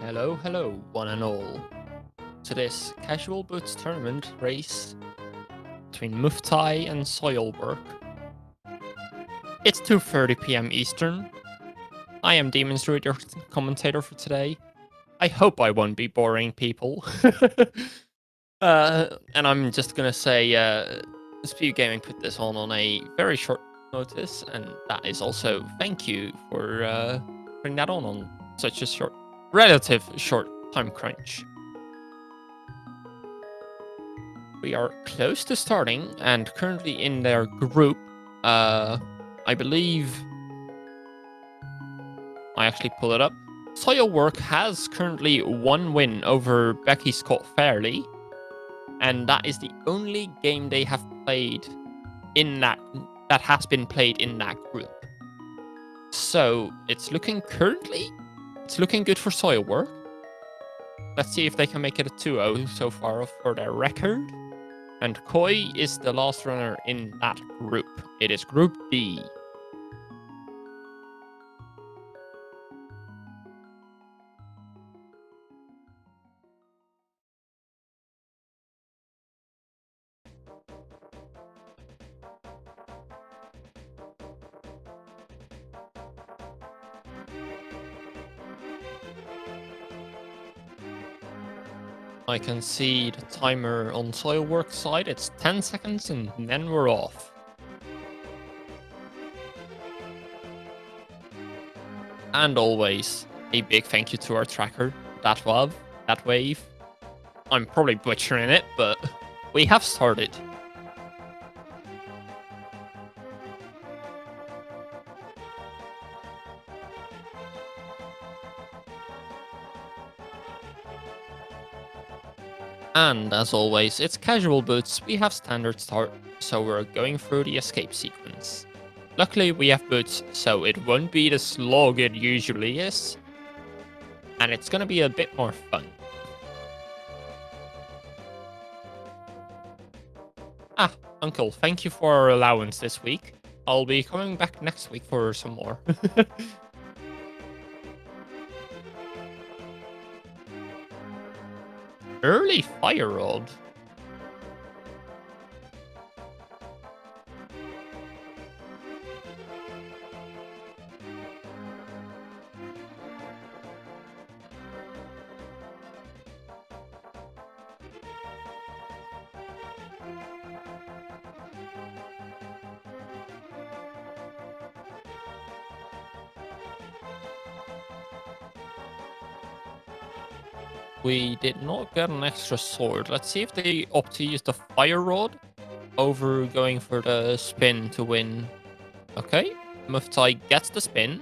Hello, hello, one and all, to this casual boots tournament race between Muftaay and Soilwork. It's 2:30 p.m. Eastern. I am Demon's Druid, your commentator for today. I hope I won't be boring people. And I'm just gonna say, SpeedGaming put this on a very short notice, and that is also thank you for putting that on such a relative short time crunch. We are close to starting and currently in their group. I believe I actually pull it up. Soilwork has currently one win over Becky Scott Fairley, and that is the only game they have played in that has been played in that group. So it's looking good for Soilwork. Let's see if they can make it a 2-0 so far for their record. And Koi is the last runner in that group. It is Group D. I can see the timer on Soilwork side. It's 10 seconds and then we're off. And always a big thank you to our tracker, that wave. I'm probably butchering it, but we have started. And as always, it's casual boots, we have standard start, so we're going through the escape sequence. Luckily we have boots, so it won't be the slog it usually is. And it's gonna be a bit more fun. Ah, Uncle, thank you for our allowance this week. I'll be coming back next week for some more. Early fire rod. We did not get an extra sword. Let's see if they opt to use the fire rod over going for the spin to win. Okay, Muftaay gets the spin.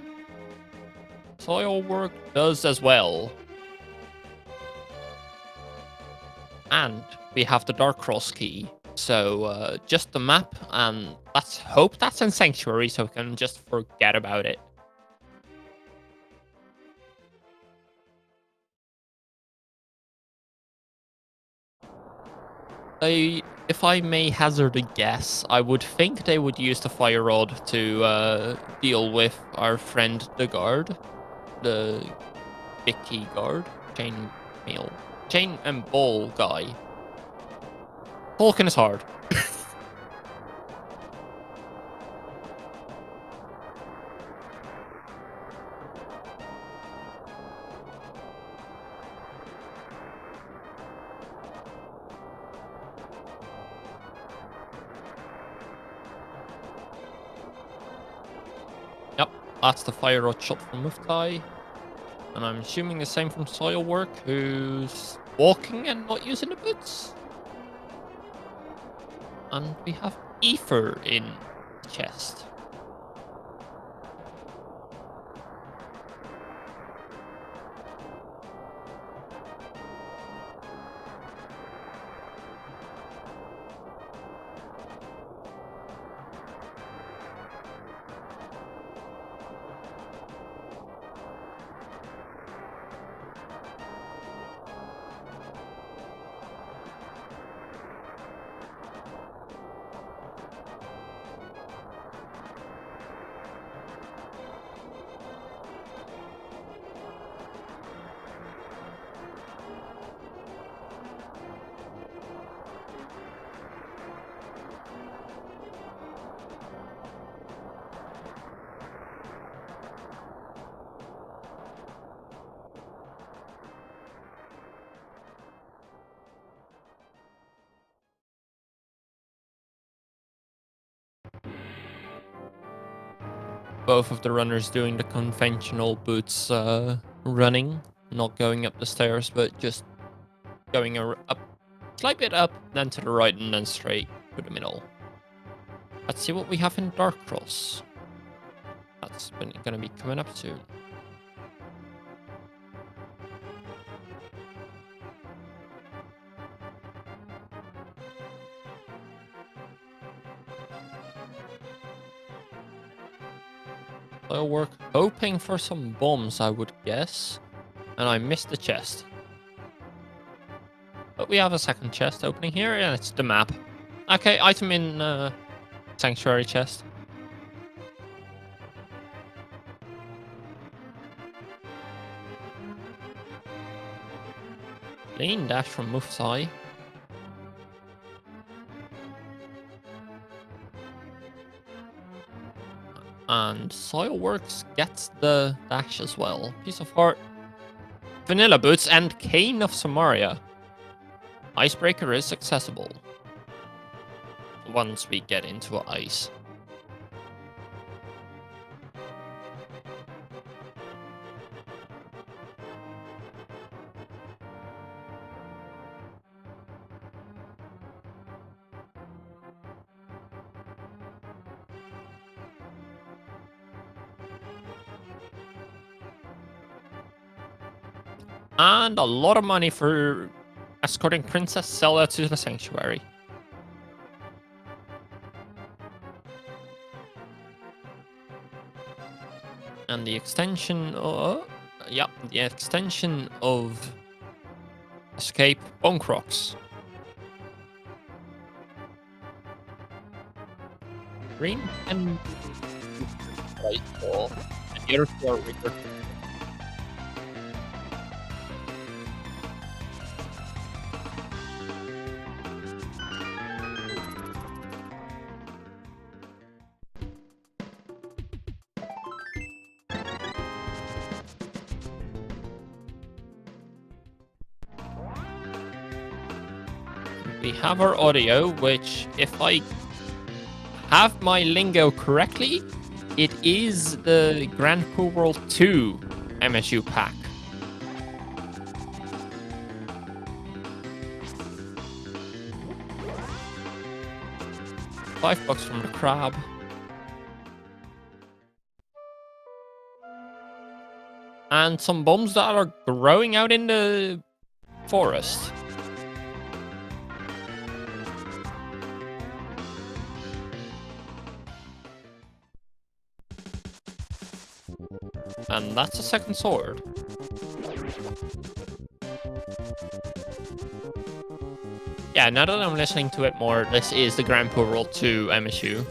Soilwork does as well. And we have the Dark Cross key. So just the map, and let's hope that's in Sanctuary so we can just forget about it. If I may hazard a guess, I would think they would use the fire rod to deal with our friend the guard, the big key guard, chain and ball guy. Talking is hard. Yep, that's the fire rod shot from Muftaay. And I'm assuming the same from Soilwork, who's walking and not using the boots. And we have Ether in the chest. both of the runners doing the conventional boots running, not going up the stairs, but just going up, slight bit up, then to the right, and then straight to the middle. Let's see what we have in Dark Cross. That's going to be coming up soon. Soilwork, hoping for some bombs, I would guess. And I missed the chest. But we have a second chest opening here, and it's the map. Okay, item in Sanctuary chest. Clean dash from Muftaay. And Soilworks gets the dash as well. Piece of heart. Vanilla boots and Cane of Samaria. Icebreaker is accessible once we get into ice. And a lot of money for escorting Princess Zelda to the Sanctuary. And the extension of... yeah, the extension of Escape Bone Crocs. Green and white ball. And the other two are weaker. We have our audio, which, if I have my lingo correctly, it is the Grand Pool World 2 MSU pack. $5 from the crab. And some bombs that are growing out in the forest. And that's a second sword. Yeah, now that I'm listening to it more, this is the Grand Pool World 2 MSU.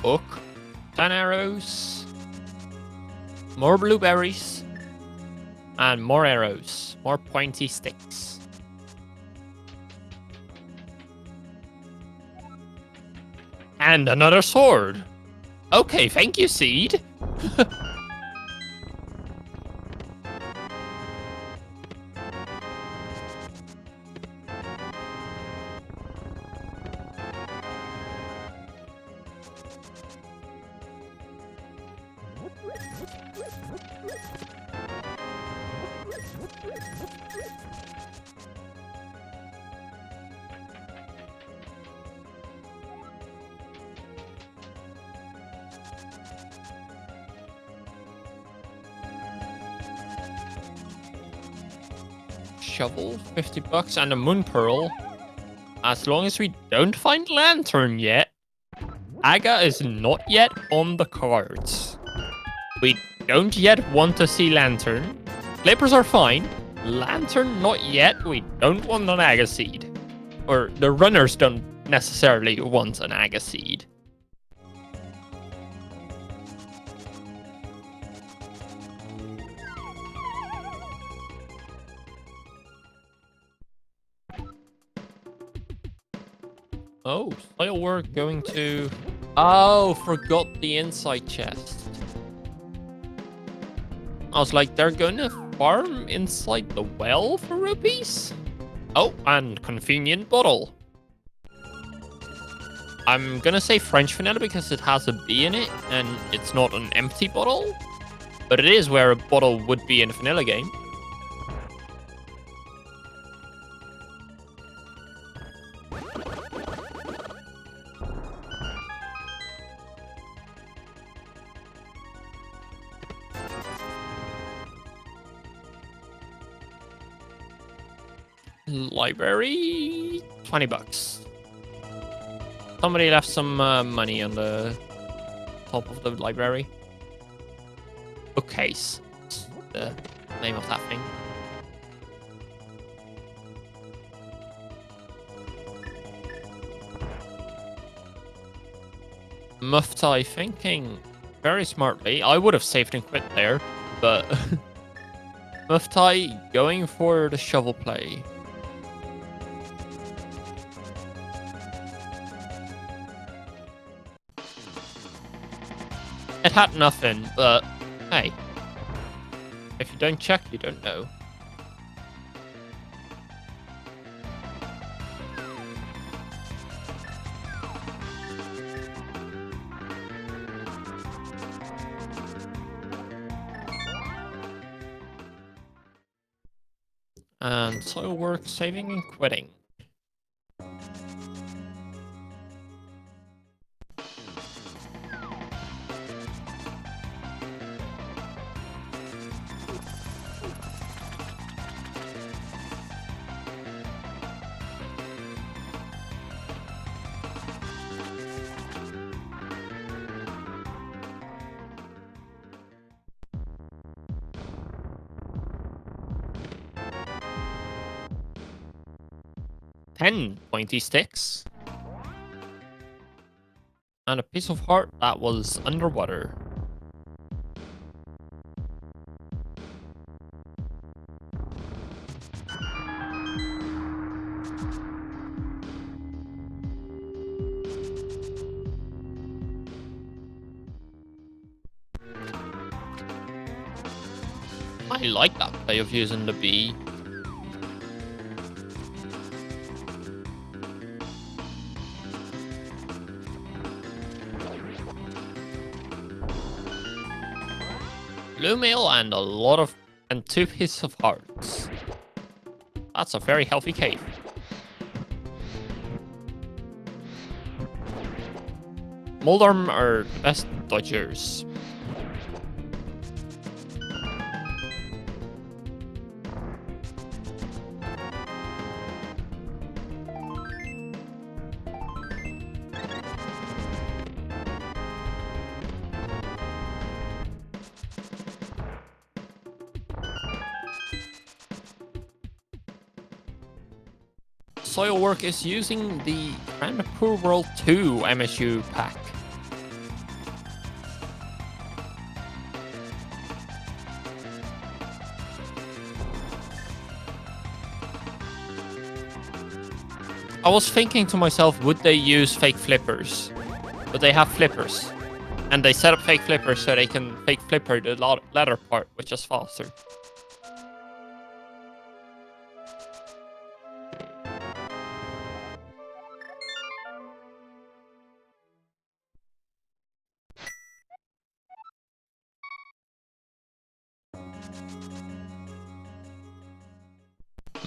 Hook, 10 arrows, more blueberries, and more arrows, more pointy sticks. And another sword. Okay, thank you, Seed. Shovel, $50, and a moon pearl. As long as we don't find lantern yet, Aga is not yet on the cards. We don't yet want to see lantern. Clippers are fine. Lantern, not yet. We don't want an Aga seed. Or the runners don't necessarily want an Aga seed. Oh, Soilwork going to... Oh, forgot the inside chest. I was like, they're going to farm inside the well for rupees? Oh, and convenient bottle. I'm gonna say French vanilla because it has a B in it, and it's not an empty bottle. But it is where a bottle would be in a vanilla game. Library, 20 bucks. Somebody left some money on the top of the library. Bookcase, the name of that thing. Muftaay thinking very smartly. I would have saved and quit there, but Muftaay going for the shovel play. It had nothing, but hey, if you don't check, you don't know. And Soilwork saving and quitting. Ten pointy sticks. And a piece of heart that was underwater. I like that way of using the bee. Blue mail and a lot of... and 2 pieces of hearts. That's a very healthy cave. Moldarm are the best dodgers. Soilwork is using the Randomizer World 2 MSU pack. I was thinking to myself, would they use fake flippers? But they have flippers. And they set up fake flippers so they can fake flipper the ladder part, which is faster.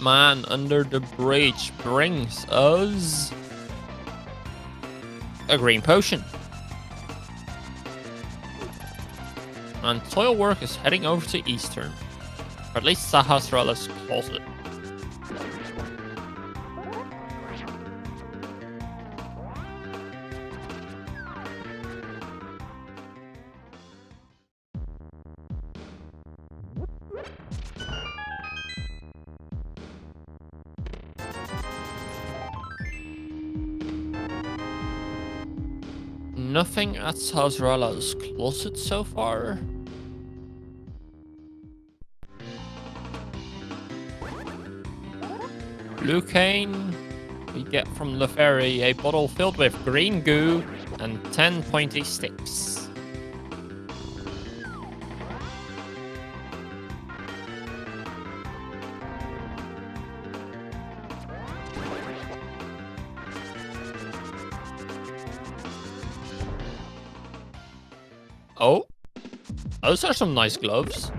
Man under the bridge brings us a green potion. And Soilwork is heading over to Eastern. Or at least Sahasrara's closet. Nothing at Sahasrara's closet so far. Blue cane. We get from the ferry a bottle filled with green goo and 10 pointy sticks. Oh, those are some nice gloves.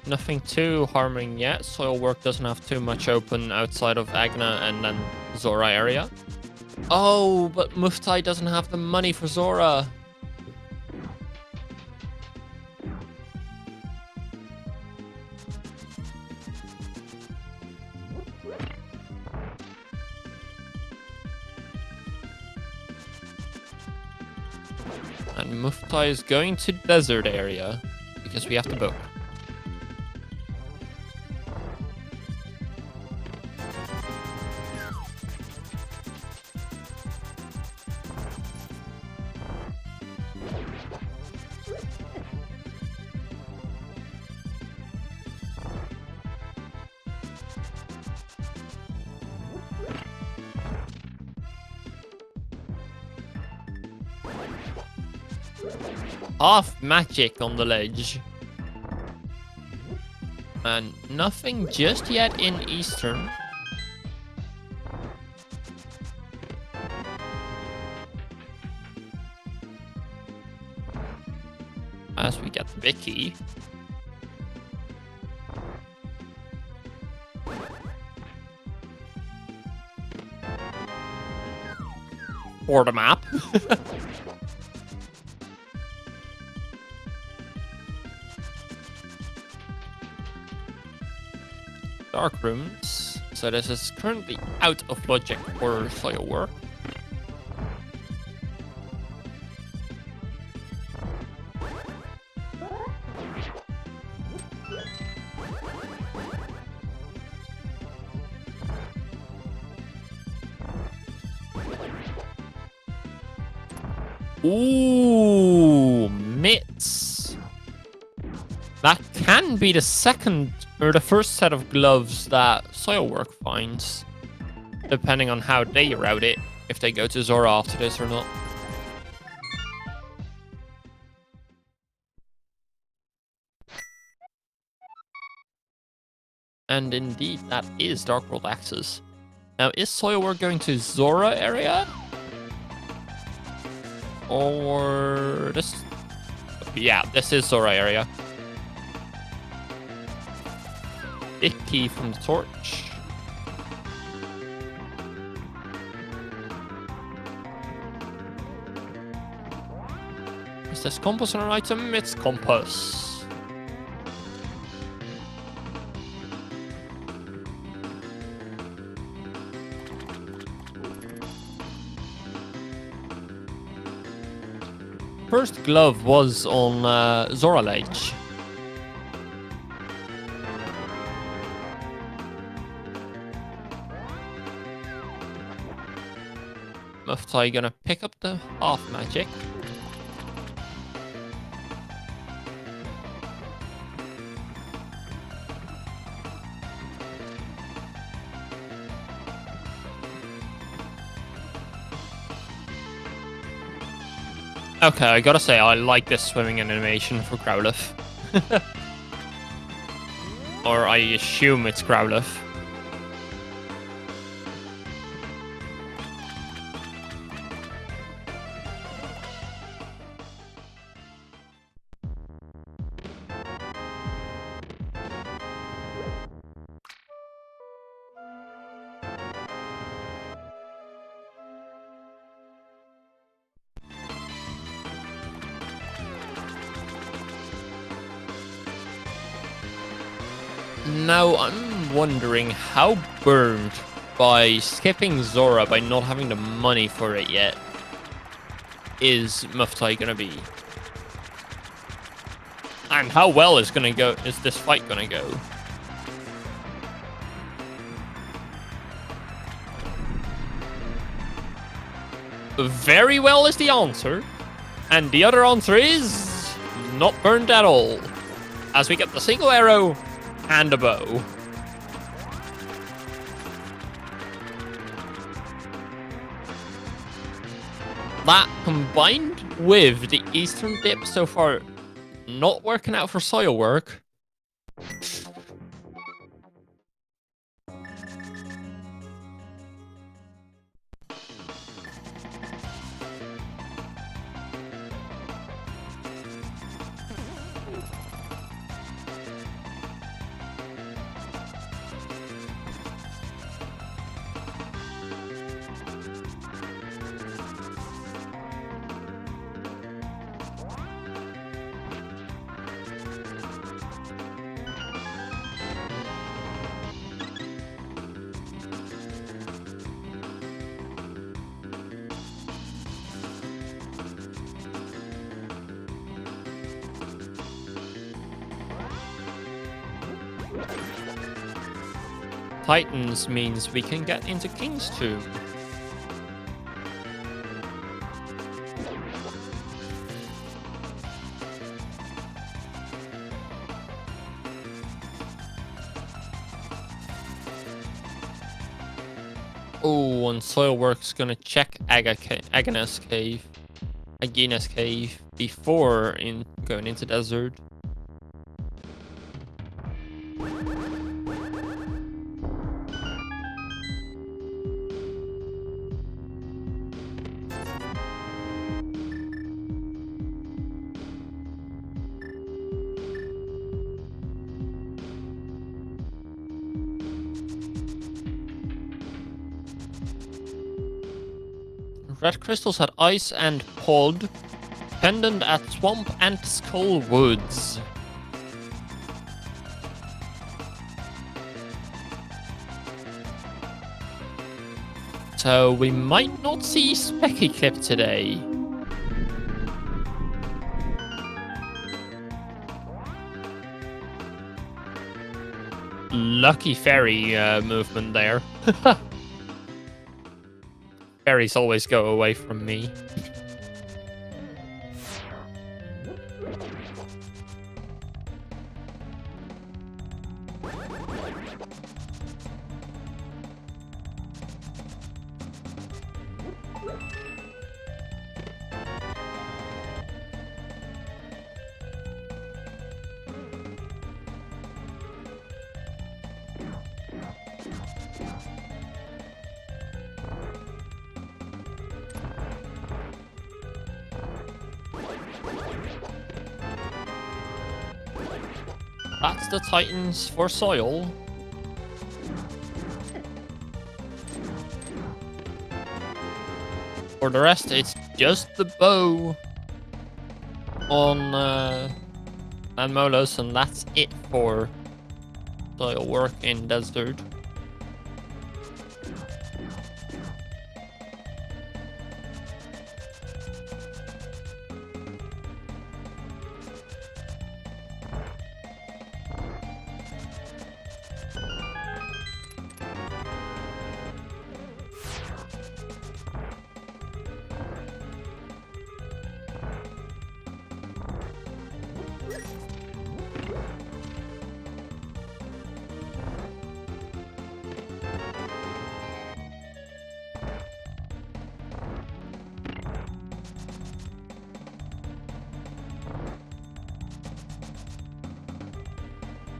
Nothing too harming yet. Soilwork doesn't have too much open outside of Agna and then Zora area. Oh, but Muftaay doesn't have the money for Zora. And Muftaay is going to desert area because we have to book. Half magic on the ledge. And nothing just yet in Eastern. As we get Vicky. For the map. Dark rooms. So this is currently out of logic for Soilwork. Ooh, mitts. That can be the second or the first set of gloves that Soilwork finds, depending on how they route it, if they go to Zora after this or not. And indeed, that is Dark World access. Now, is Soilwork going to Zora area? Or this? Yeah, this is Zora area. Big key from the torch. Is this compass an item? It's compass. First glove was on Zora Ledge. Muftaay gonna pick up the half magic. Okay, I gotta say, I like this swimming animation for Growlithe. Or I assume it's Growlithe. Now, I'm wondering how burned by skipping Zora, by not having the money for it yet, is Muftaay gonna be? And how well is this fight gonna go? very well is the answer. And the other answer is not burned at all. As we get the single arrow and a bow. That combined with the Eastern dip so far not working out for Soilwork. Titans means we can get into King's Tomb. Oh, and Soilwork's gonna check Agnes Cave before going into Desert. Red crystals at Ice and Pod. Pendant at Swamp and Skull Woods. So we might not see Specky Clip today. Lucky fairy movement there. Fairies always go away from me. That's the Titans for Soil. For the rest, it's just the bow on and Molos, and that's it for Soilwork in Desert.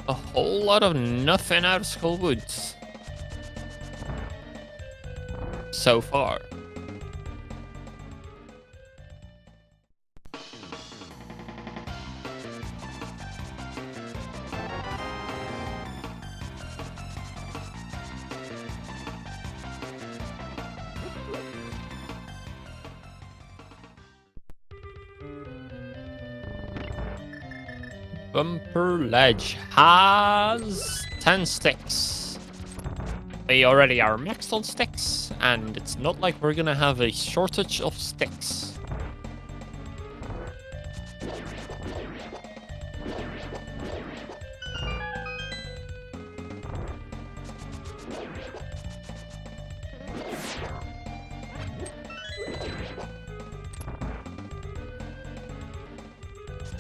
A whole lot of nothing out of Skull Woods so far. Bumper Ledge has 10 sticks. They already are maxed on sticks, and it's not like we're gonna have a shortage of sticks.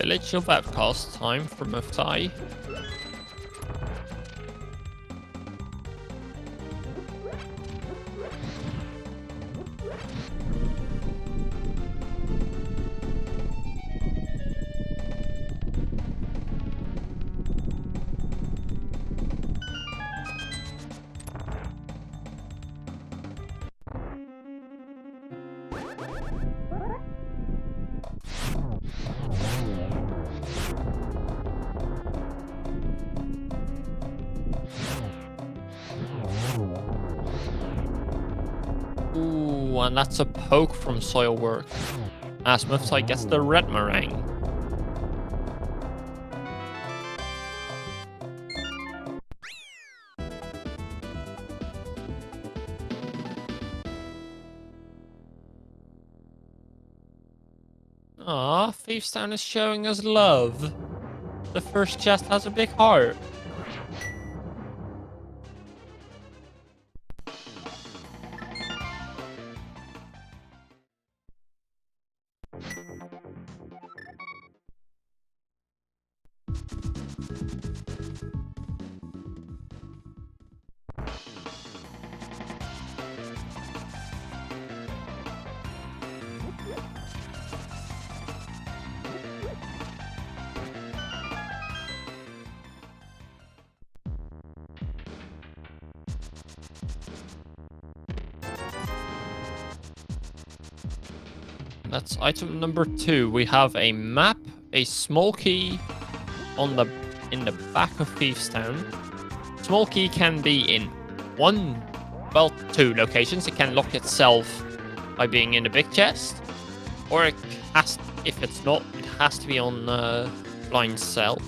Village of Outcast time for Muftaay. Ooh, and that's a poke from Soilwork. As Muftaay gets the red meringue. Aw, Thiefstown is showing us love. The first chest has a big heart. That's item number 2. We have a map, a small key in the back of Thiefstown. Small key can be in 2 locations. It can lock itself by being in the big chest, or it has, if it's not, it has to be on blind cell.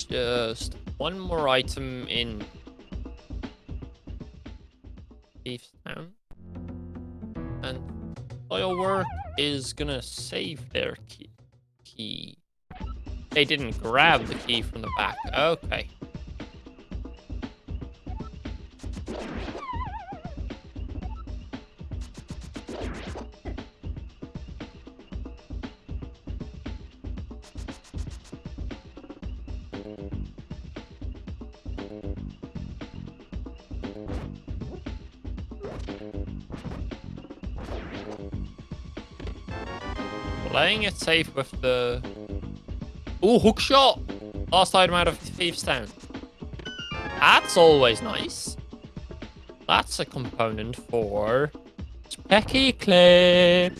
Just one more item in Thiefstown, and Soilwork is gonna save their key. They didn't grab the key from the back. Okay. Playing it safe with the... Ooh, hook shot! Last item out of Thiefstown. That's always nice. That's a component for... Specky Clip.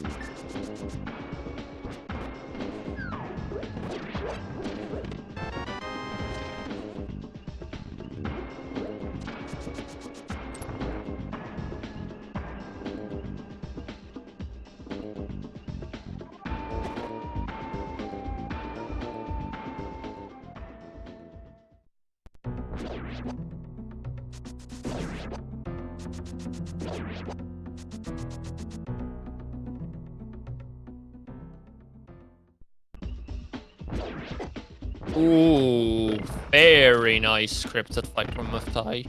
Ooh, very nice scripted fight from Muftaay.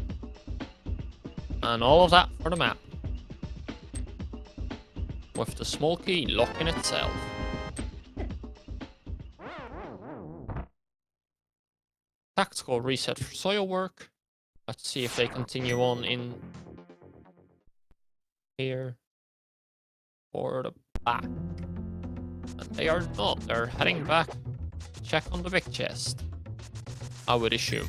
And all of that for the map. With the small key locking itself. Tactical reset for Soilwork. Let's see if they continue on in here or the back. And they are not. They're heading back to check on the big chest, I would assume.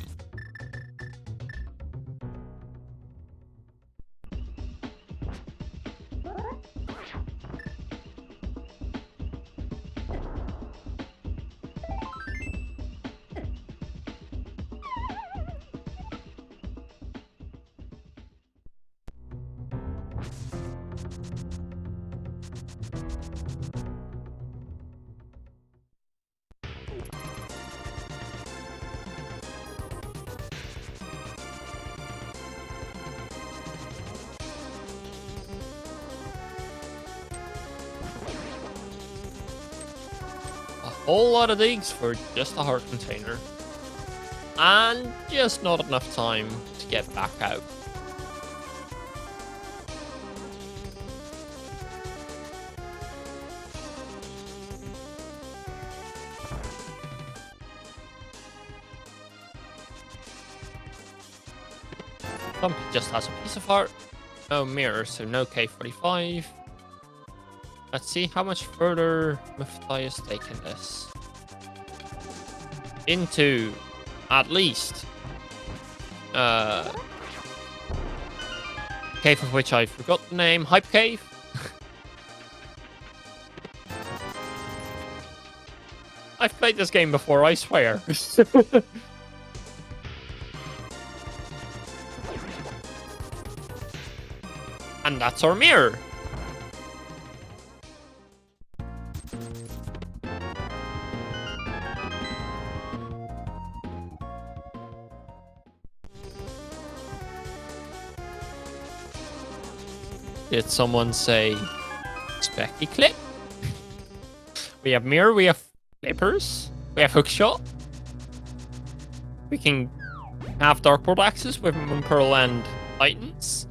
whole lot of digs for just a heart container. And just not enough time to get back out. Thump just has a piece of heart. No mirror, so no K45. Let's see how much further Muftaay has taken this. Into at least cave of which I forgot the name. Hype Cave. I've played this game before, I swear. And that's our mirror. Did someone say Specky Clip? We have mirror, we have flippers, we have hookshot. We can have dartboard axes with Moon Pearl and Titans.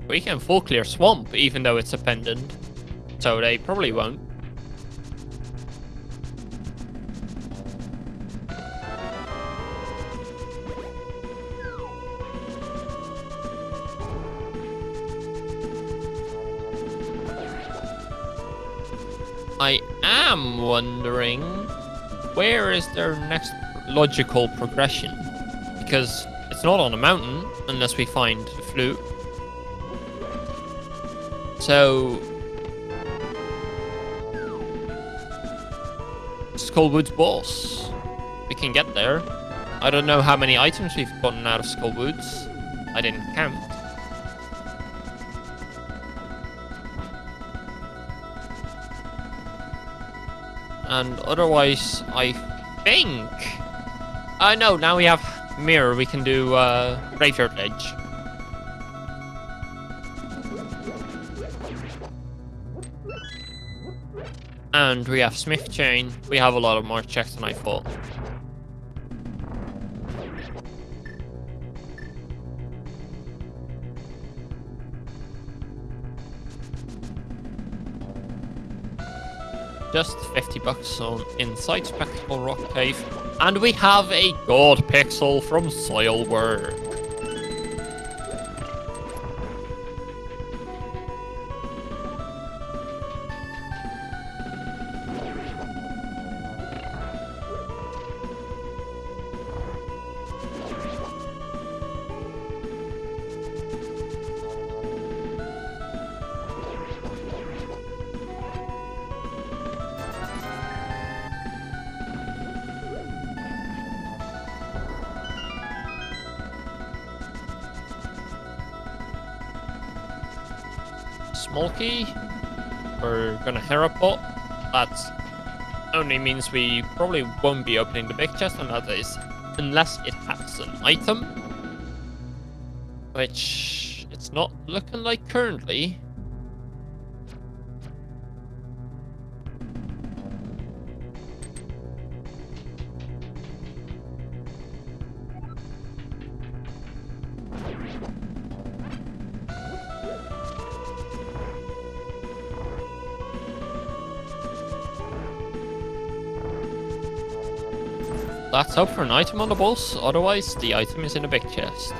We can full clear swamp, even though it's a pendant. So they probably won't. I am wondering, where is their next logical progression? Because it's not on a mountain, unless we find the flute. So, Skullwood's boss. We can get there. I don't know how many items we've gotten out of Skullwoods. I didn't count. And otherwise, I think... I know, now we have mirror, we can do Graveyard Ledge. And we have Smith Chain. We have a lot of more checks than I thought. Just 50 bucks on Inside Spectacle Rock Cave. And we have a God Pixel from Soilwork. Smolky. We're gonna Herapot. That only means we probably won't be opening the big chest, and that is unless it has an item. Which it's not looking like currently. Let's hope for an item on the boss, otherwise the item is in a big chest.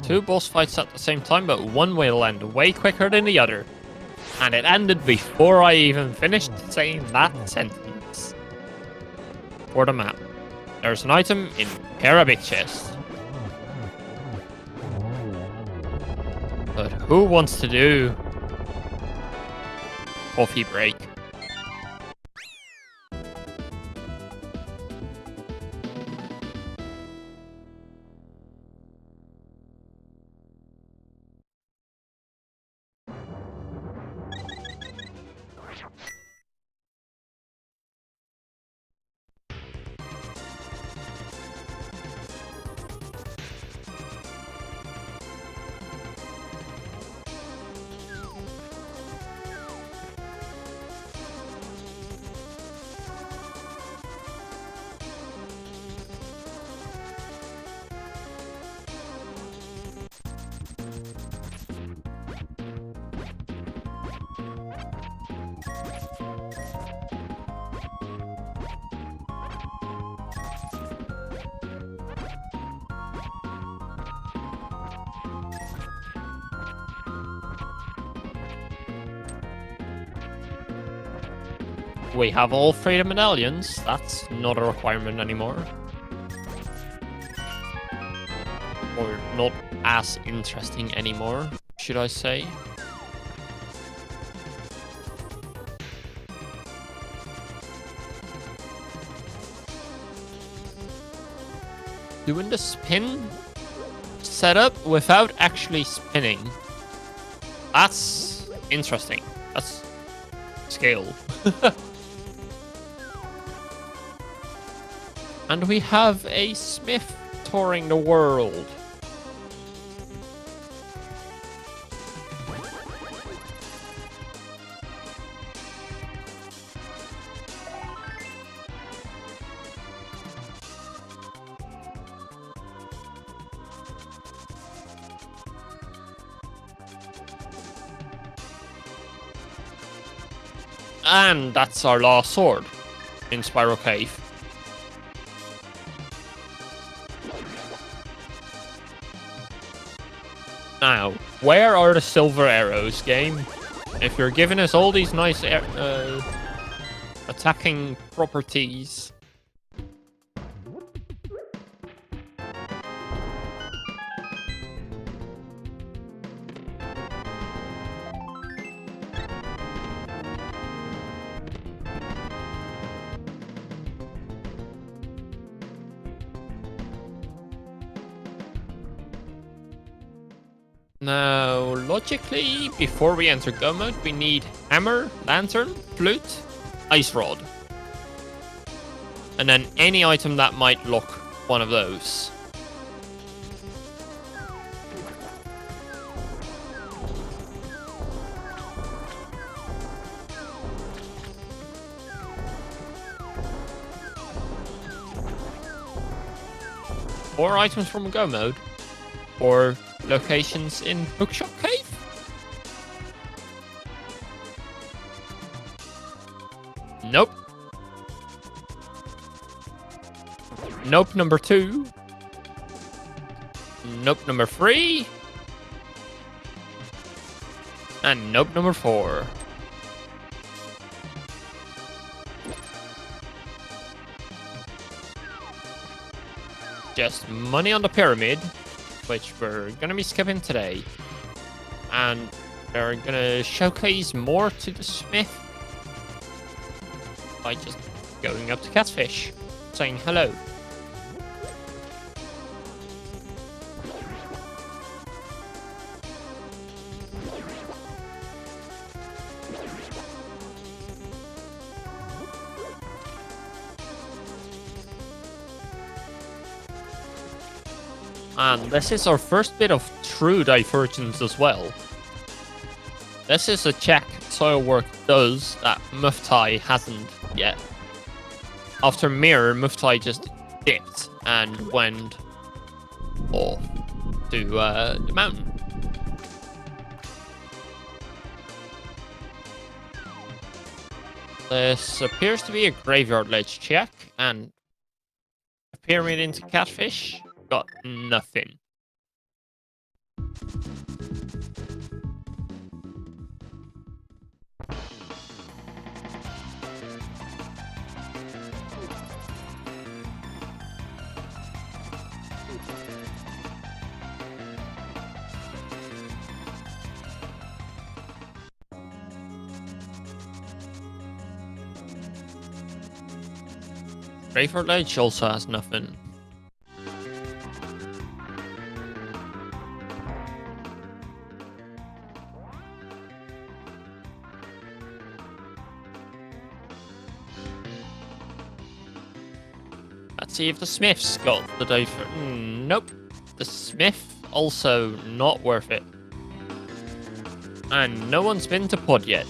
Two boss fights at the same time, but one will end way quicker than the other. And it ended before I even finished saying that sentence. For the map. There's an item in Big Chest. But who wants to do coffee break? We have all 3 medallions. That's not a requirement anymore. Or not as interesting anymore, should I say. Doing the spin setup without actually spinning. That's interesting. That's skill. And we have a Smith touring the world. And that's our last sword in Spiral Cave. Now, where are the silver arrows, game? If you're giving us all these nice attacking properties. Now, logically, before we enter go mode, we need hammer, lantern, flute, ice rod. And then any item that might lock one of those. Four items from go mode, or locations in Bookshop Cave? Nope. Nope, number 2. Nope, number 3. And nope, number 4. Just money on the pyramid, which we're gonna be skipping today. And we're gonna showcase more to the Smith by just going up to Catfish, saying hello. And this is our first bit of true divergence as well. This is a check Soilwork does that Muftaay hasn't yet. After Mirror, Muftaay just dipped and went off to the mountain. This appears to be a graveyard ledge check, and a pyramid into Catfish. Got nothing. Graveyard Ledge also has nothing. Let's see if the Smith's got the diver. Nope. The Smith also not worth it. And no one's been to Pod yet.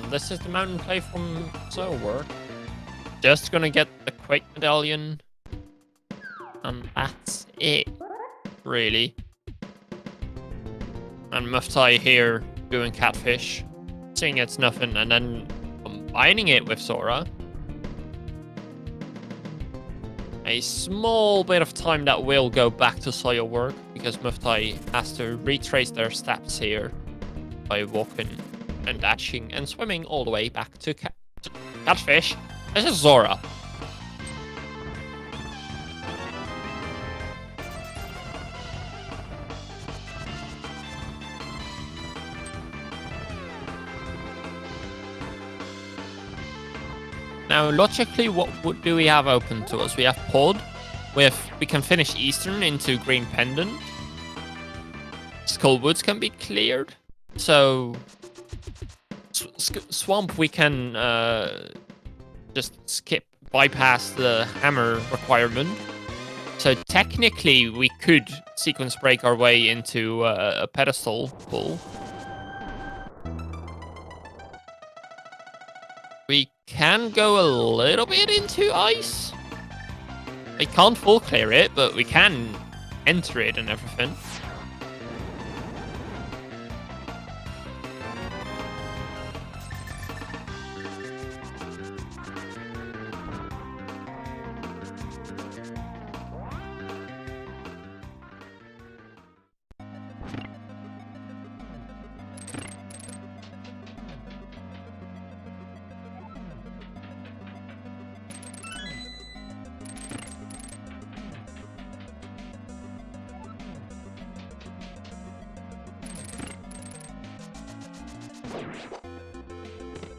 This is the mountain play from Soilwork. Just gonna get the Quake medallion. And that's it, really. And Muftaay here doing catfish, seeing it's nothing, and then combining it with Zora. A small bit of time that will go back to Soilwork because Muftaay has to retrace their steps here by walking and dashing and swimming all the way back to catfish. This is Zora. Now, logically, what do we have open to us? We have Pod. We can finish Eastern into Green Pendant. Skullwoods can be cleared. So, Swamp we can just bypass the hammer requirement. So technically, we could sequence break our way into a pedestal pull. We can go a little bit into ice. We can't full clear it, but we can enter it and everything.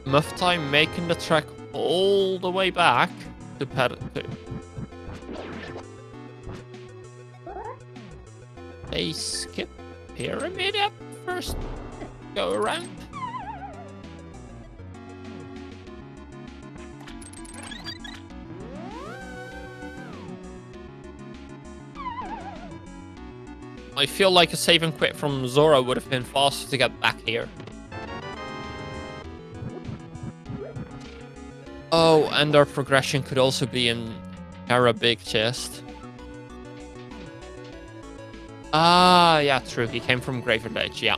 Muftaay making the trek all the way back to They skip pyramid at first go around. I feel like a save and quit from Zora would have been faster to get back here. Oh, and our progression could also be in Terra Big Chest. Ah, yeah, true. He came from Graveyard Edge, yeah.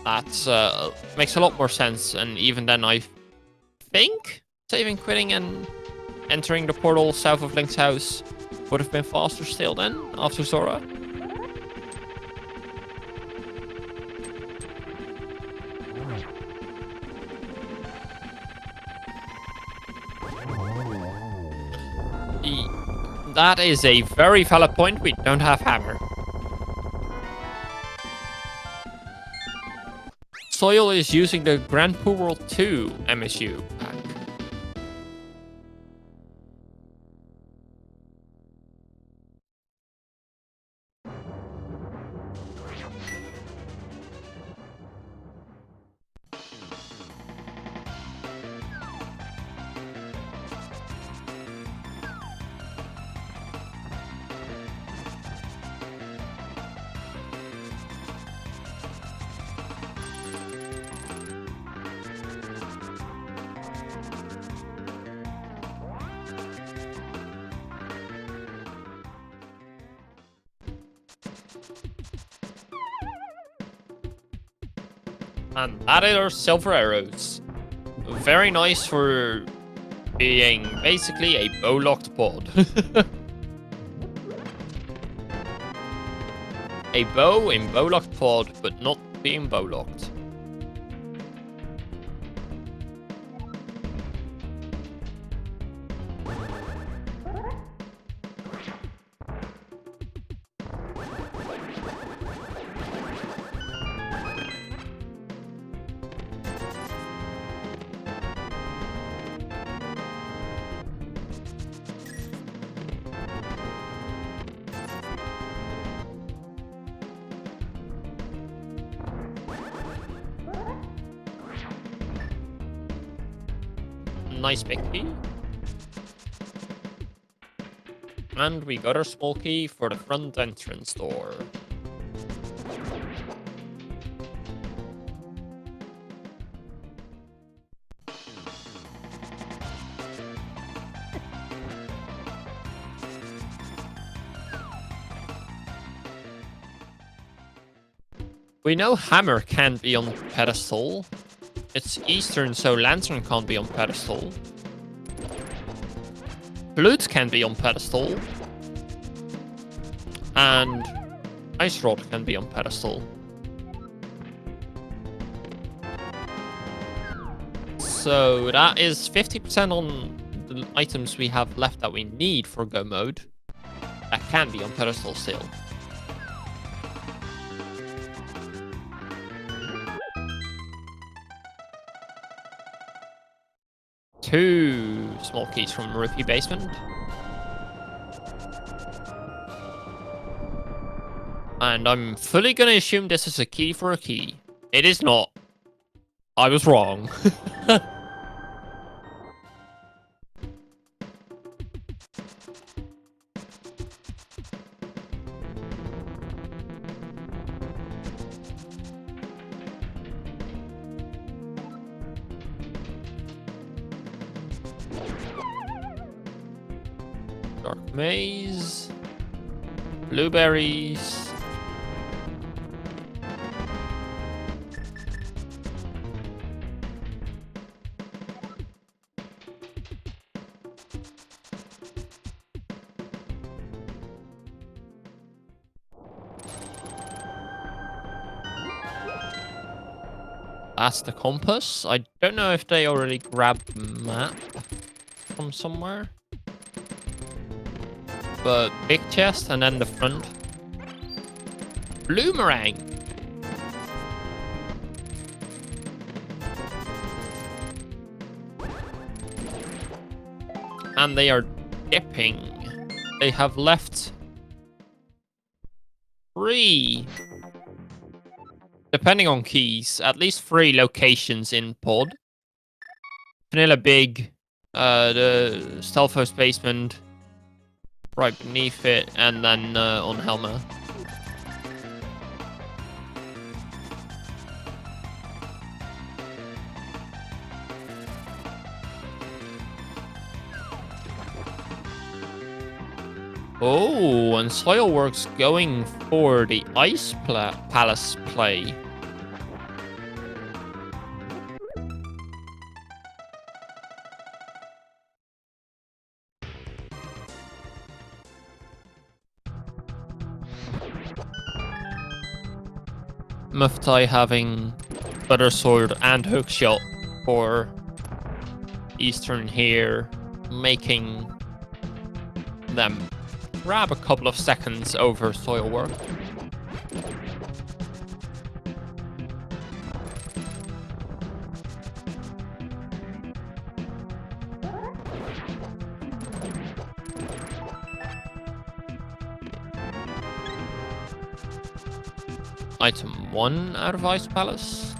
That makes a lot more sense. And even then, I think saving, quitting, and entering the portal south of Link's house would have been faster still then, after Zora. That is a very valid point. We don't have hammer. Soil is using the Grand Pool World 2 MSU pack. And that is our silver arrows. Very nice for being basically a bow-locked pod. A bow in bow-locked pod, but not being bow-locked. Nice big key. And we got our small key for the front entrance door. We know hammer can't be on pedestal. It's Eastern, so lantern can't be on pedestal. Flute can be on pedestal. And ice rod can be on pedestal. So that is 50% on the items we have left that we need for go mode. That can be on pedestal still. Two small keys from Rookie Basement. And I'm fully gonna assume this is a key for a key. It is not. I was wrong. Dark maze. Blueberries. That's the compass. I don't know if they already grabbed the map from somewhere. But big chest and then the front. Bloomerang. And they are dipping. They have left 3. Depending on keys, at least 3 locations in pod. Vanilla Big, the Stealth House Basement, right beneath it, and then on Helma. Oh, and Soilwork's going for the Ice Palace play. Muftaay having Butter Sword and Hookshot for Eastern here, making them grab a couple of seconds over Soilwork. Item 1 out of Ice Palace.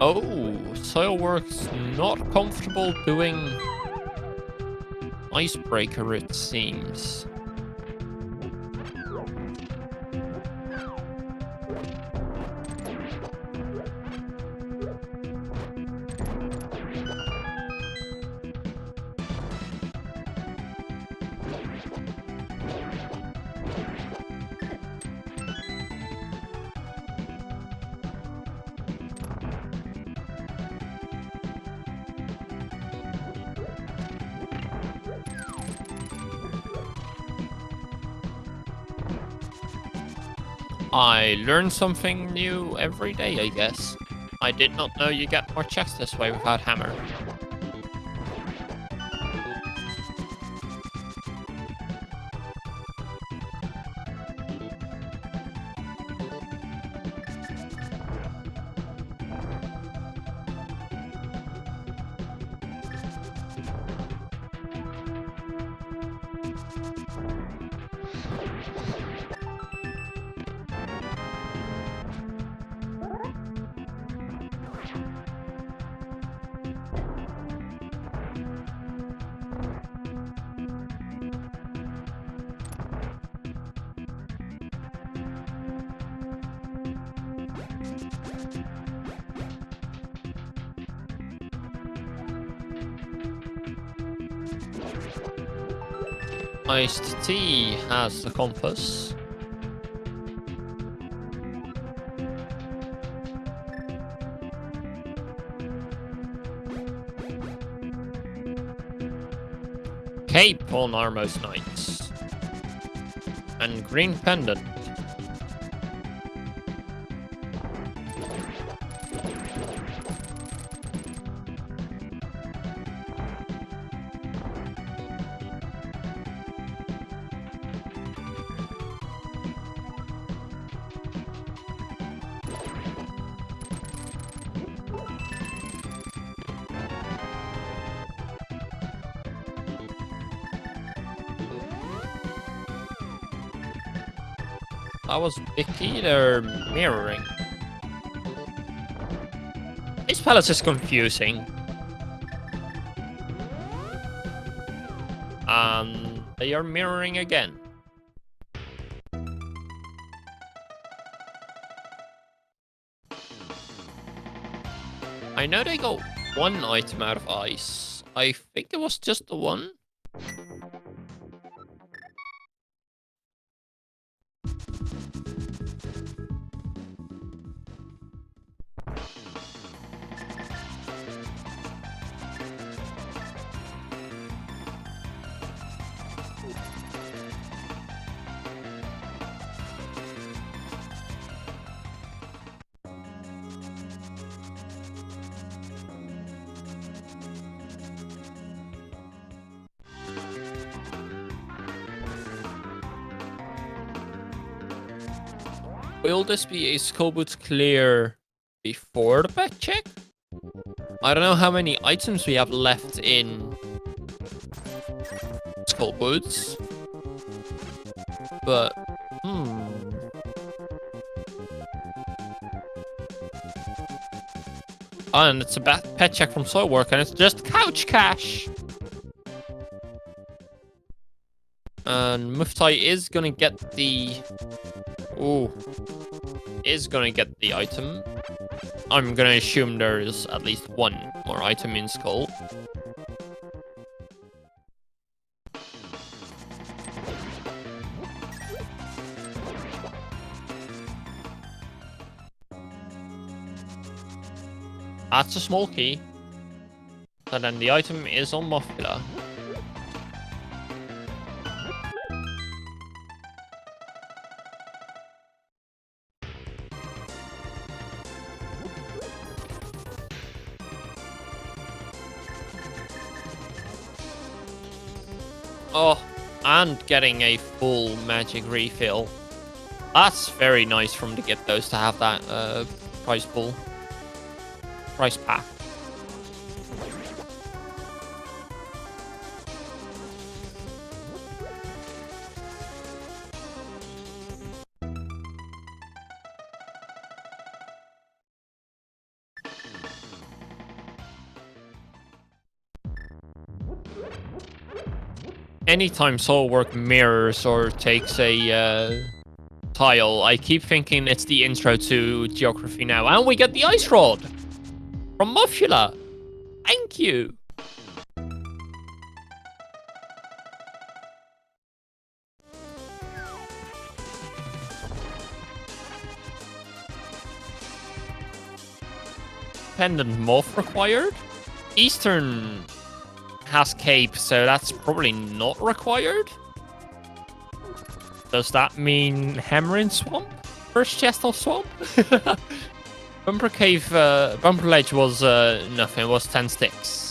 Oh, Soilwork's not comfortable doing Icebreaker, it seems. I learn something new every day, I guess. I did not know you get more chests this way without hammer. Iced tea has the compass. Cape on Armos Knights. And green pendant. That was Vicky, they're mirroring. This palace is confusing. They are mirroring again. I know they got one item out of ice. I think it was just the one. Will this be a skull boots clear before the pet check? I don't know how many items we have left in skull boots, but Oh, and it's a pet check from Soilwork, and it's just couch cash. And Muftaay is gonna get the item. I'm gonna assume there is at least one more item in Skull. That's a small key. And then the item is on Muftaay. Oh, and getting a full magic refill. That's very nice from the get-those to have that price pack. Anytime Soilwork mirrors or takes a tile, I keep thinking it's the intro to Geography Now. And we get the Ice Rod from Muftaay. Thank you. Pendant Moth required. Eastern has cape, so that's probably not required. Does that mean Hammering Swamp? First chest of Swamp? Bumper Cave, Bumper Ledge was nothing, it was 10 sticks.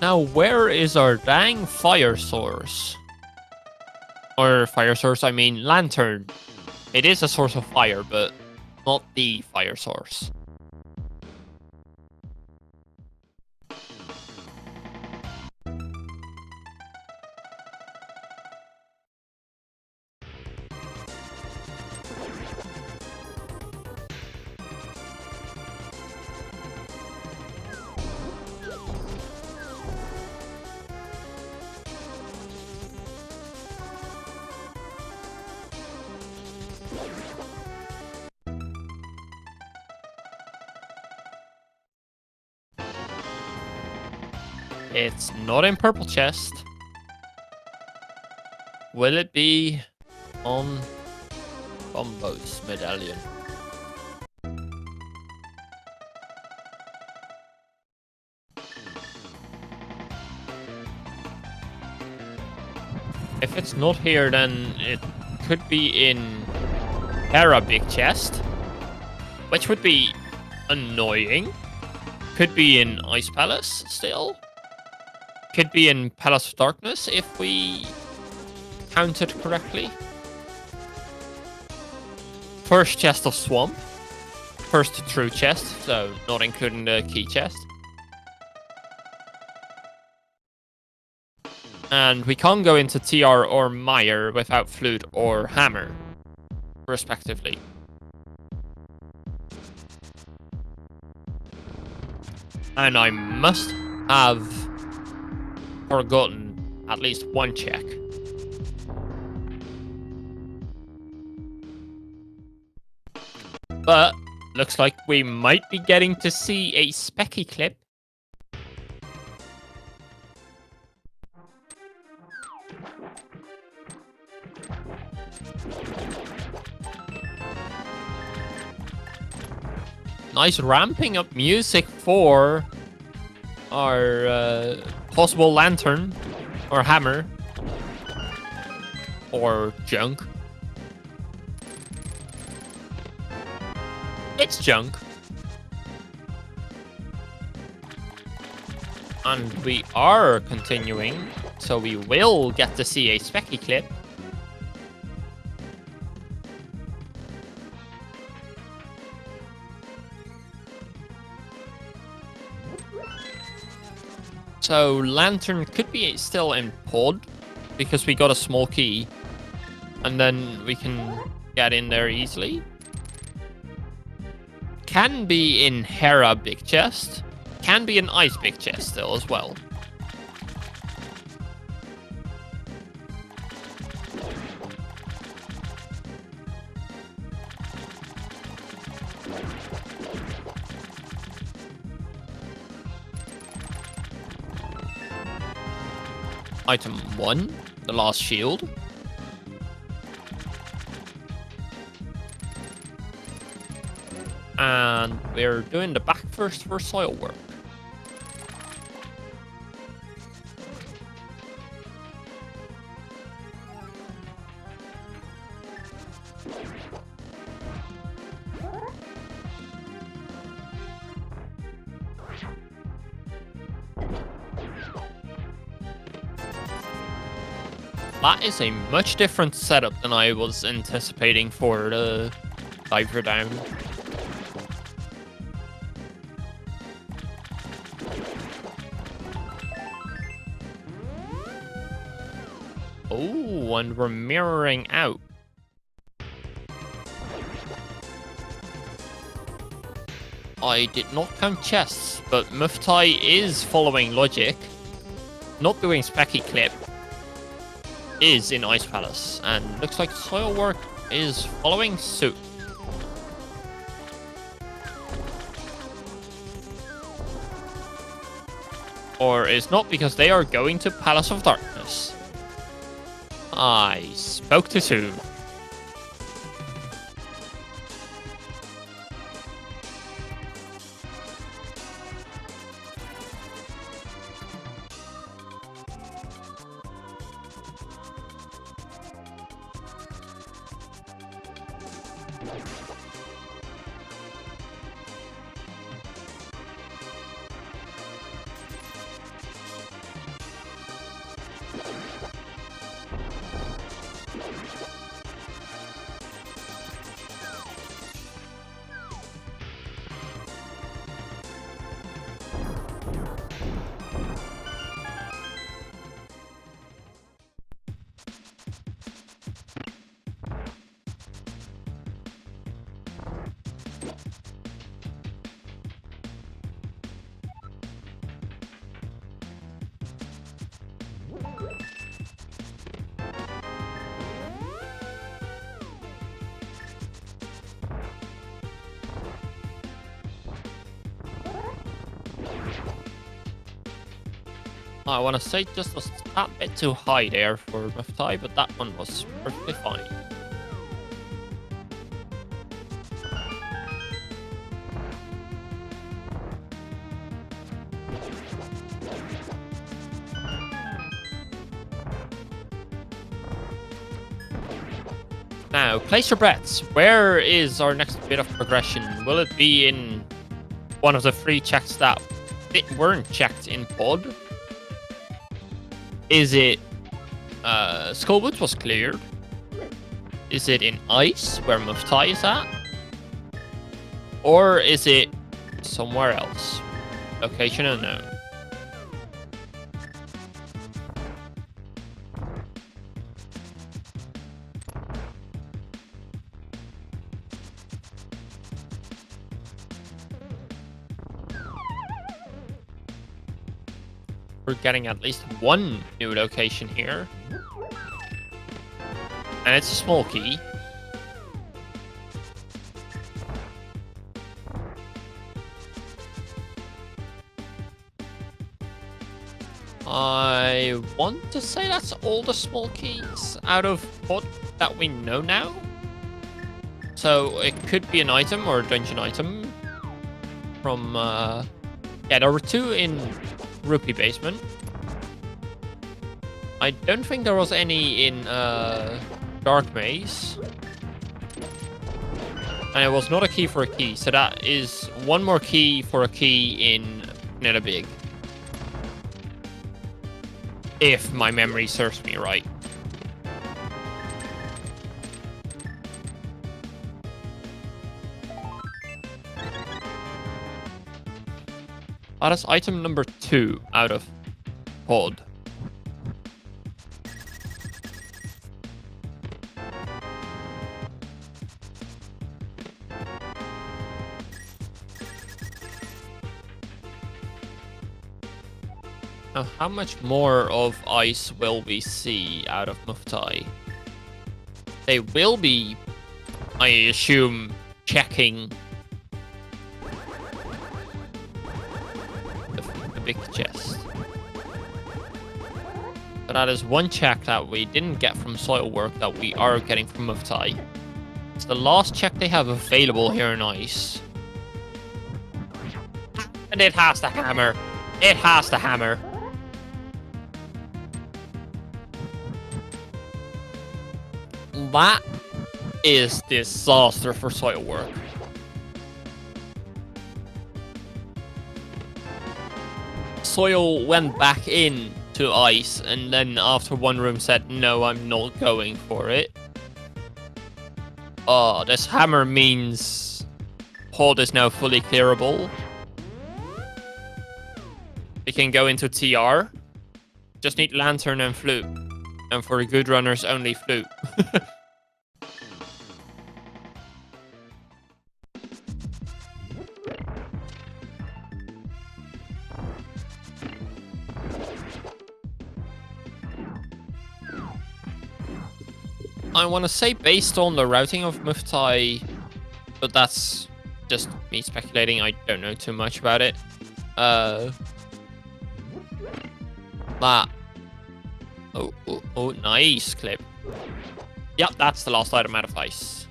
Now, where is our dang fire source? Or fire source, I mean lantern. It is a source of fire, but not the fire source. It's not in purple chest. Will it be on Bombo's medallion? If it's not here, then it could be in Hera Big Chest, which would be annoying. Could be in Ice Palace still. Could be in Palace of Darkness if we counted correctly. First chest of Swamp. First true chest, so not including the key chest. And we can't go into TR or Mire without Flute or Hammer, respectively. And I must have forgotten at least one check. But looks like we might be getting to see a Specky clip. Nice ramping up music for our possible lantern or hammer or junk. It's junk. And we are continuing, so we will get to see a Specky clip. So lantern could be still in pod because we got a small key and then we can get in there easily. Can be in Hera Big Chest. Can be in Ice Big Chest still as well. Item 1, the last shield. And we're doing the back first for Soilwork. That is a much different setup than I was anticipating for the diver down. Oh, and we're mirroring out. I did not count chests, but Muftaay is following logic. Not doing Specky clip. Is in Ice Palace, and looks like Soilwork is following suit. Or is not, because they are going to Palace of Darkness. I spoke too soon. I want to say just a tad bit too high there for Muftaay, but that one was perfectly fine. Now, place your bets. Where is our next bit of progression? Will it be in one of the 3 checks that weren't checked in pod? Is it Skullwoods was cleared? Is it in ice where Muftaay is at? Or is it somewhere else? Location unknown. We're getting at least one new location here. And it's a small key. I want to say that's all the small keys out of pod that we know now. So it could be an item or a dungeon item from... yeah, there were 2 in Rupee Basement. I don't think there was any in Dark Maze. And it was not a key for a key, so that is one more key for a key in Nether Big. If my memory serves me right. That is item number 2 out of pod. Now, how much more of ice will we see out of Muftaay? They will be, I assume, checking the big chest. So that is one check that we didn't get from Soilwork that we are getting from Muftaay. It's the last check they have available here in ice. And it has the hammer. It has the hammer. That is disaster for Soilwork. Soil went back in to ice and then after one room said, no, I'm not going for it. Oh, this hammer means pod is now fully clearable. We can go into TR. Just need lantern and flute. And for the good runners, only flute. I want to say based on the routing of Muftaay, but that's just me speculating. I don't know too much about it. That. Oh, nice clip. Yep, that's the last item out of ice.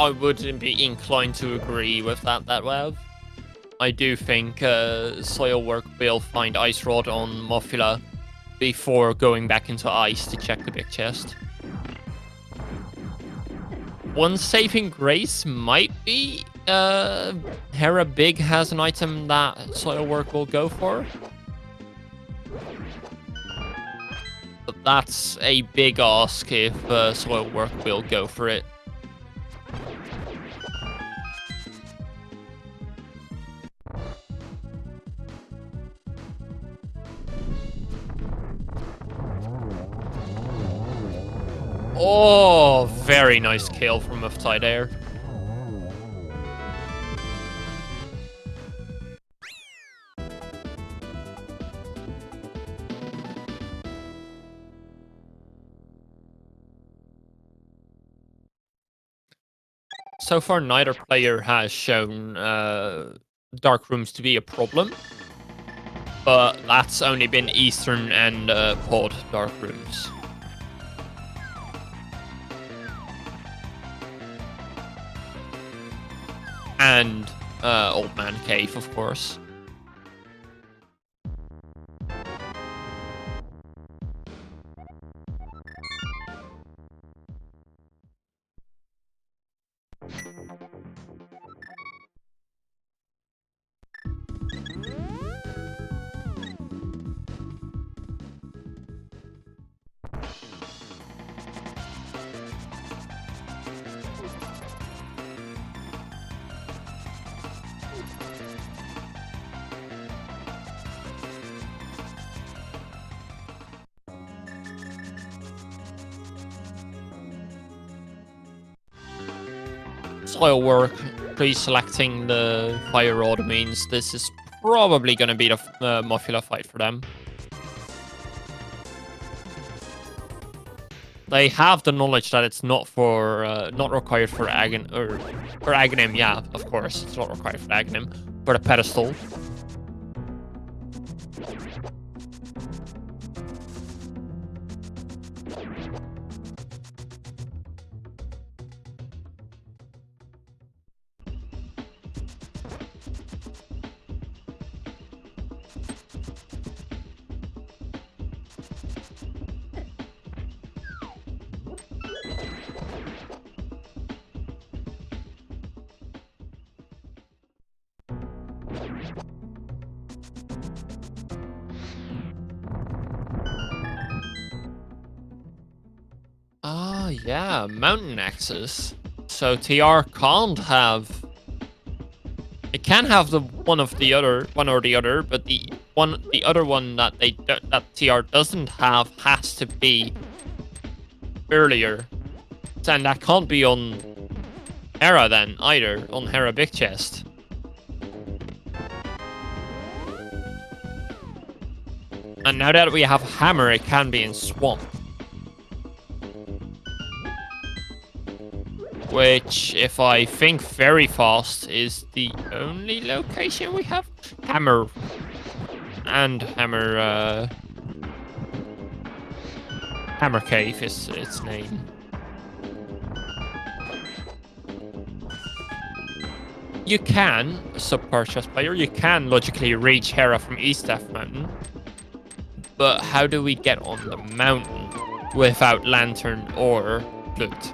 I wouldn't be inclined to agree with that well. I do think Soilwork will find Ice Rod on Mophila before going back into ice to check the big chest. One saving grace might be Hera Big has an item that Soilwork will go for. But that's a big ask if Soilwork will go for it. Oh, very nice kill from Muftaay there. So far, neither player has shown dark rooms to be a problem, but that's only been Eastern and Pod dark rooms. And Old Man Cave, of course. Soilwork pre-selecting the fire rod means this is probably going to be the Mofula fight for them. They have the knowledge that it's not for not required for Aghanim. Yeah, of course, it's not required for Aghanim, for the pedestal. Ah, yeah, mountain axes. So TR can't have. It can have the one or the other, but the other one that that TR doesn't have has to be earlier, and that can't be on Hera then either, on Hera Big Chest. And now that we have Hammer, it can be in Swamp. Which, if I think very fast, is the only location we have Hammer and Hammer Cave is its name. You can, sub-purchase player, you can logically reach Hera from East Death Mountain, but how do we get on the mountain without Lantern or Flute?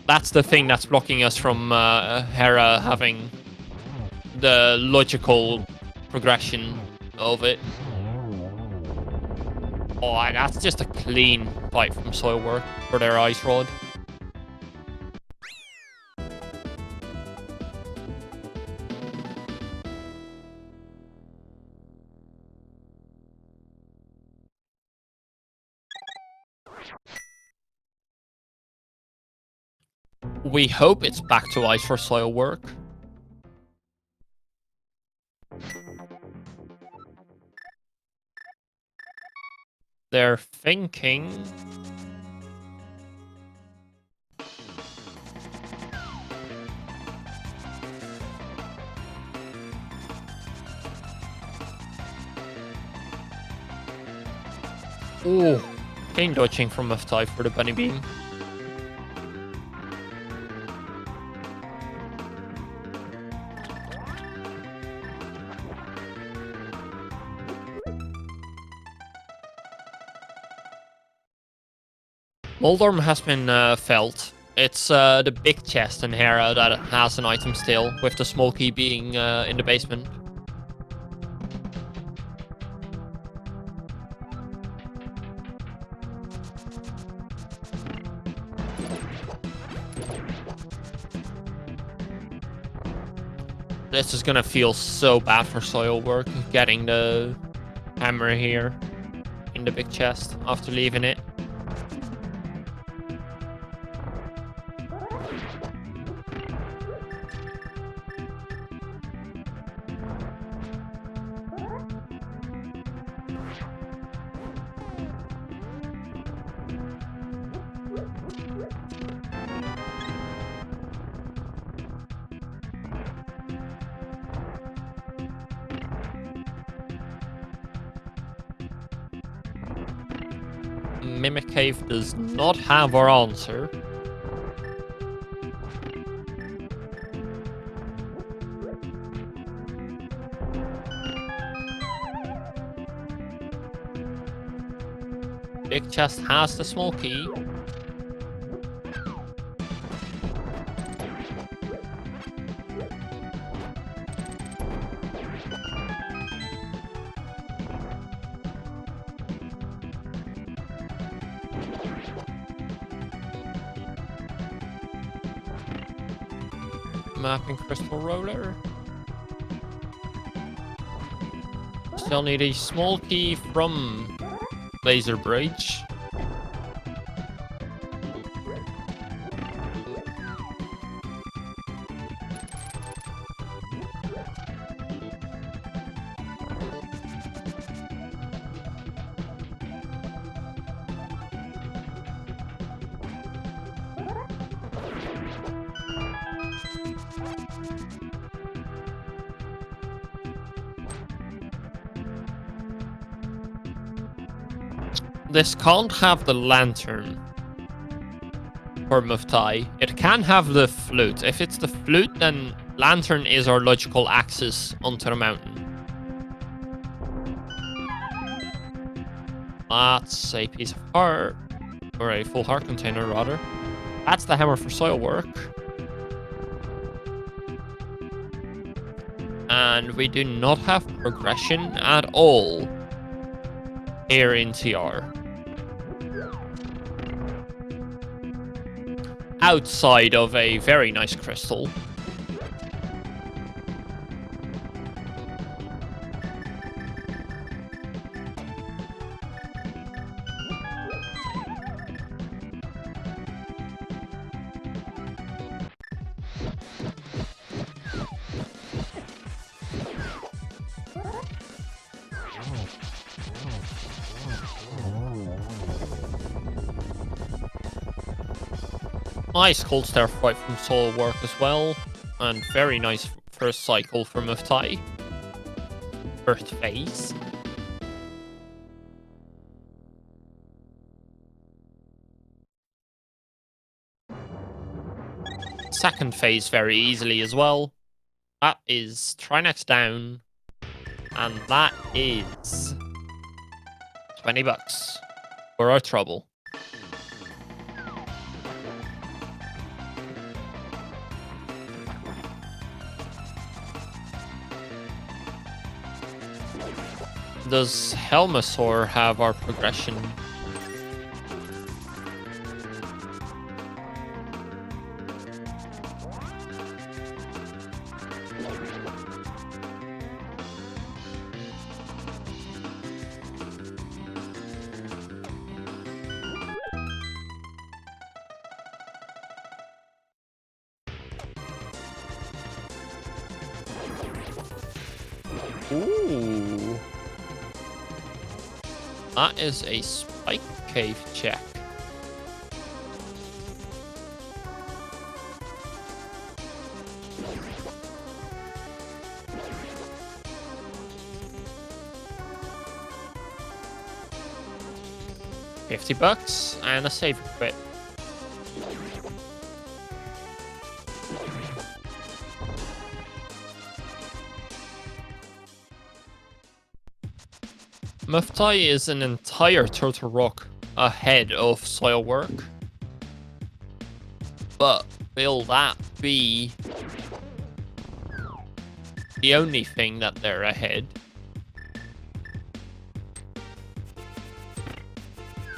That's the thing that's blocking us from Hera having the logical progression of it. Oh, that's just a clean fight from Soilwork for their Ice Rod. We hope it's back to ice for Soilwork. They're thinking... Ooh, game dodging from Muftaay for the Bunny Beam. Moldorm has been felt. It's the big chest in Hera that has an item still, with the Smokey being in the basement. This is gonna feel so bad for Soilwork, getting the hammer here in the big chest after leaving it. Mimic Cave does not have our answer. Big chest has the small key. Mapping crystal roller. Still need a small key from Laser Bridge. This can't have the lantern for Muftaay. It can have the flute. If it's the flute, then lantern is our logical access onto the mountain. That's a piece of heart, or a full heart container rather. That's the hammer for Soilwork. And we do not have progression at all here in TR. Outside of a very nice crystal. Nice cold stare fight from Soilwork as well. And very nice first cycle from Muftaay. First phase. Second phase very easily as well. That is Trinex down. And that is 20 bucks for our trouble. Does Helmasaur have our progression? Ooh. That is a spike cave check. $50 and a save quit. Muftaay is an entire Turtle Rock ahead of Soilwork. But will that be the only thing that they're ahead?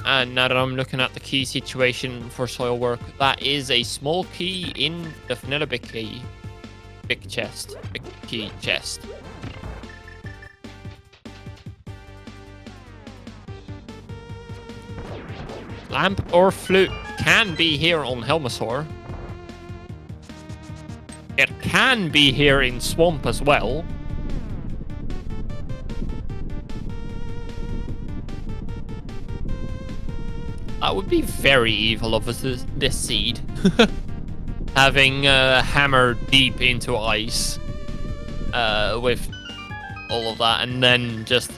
And now that I'm looking at the key situation for Soilwork, that is a small key in the vanilla big key. Big chest. Big key chest. Lamp or flute can be here on Helmasaur. It can be here in Swamp as well. That would be very evil of this seed. Having hammer deep into ice with all of that, and then just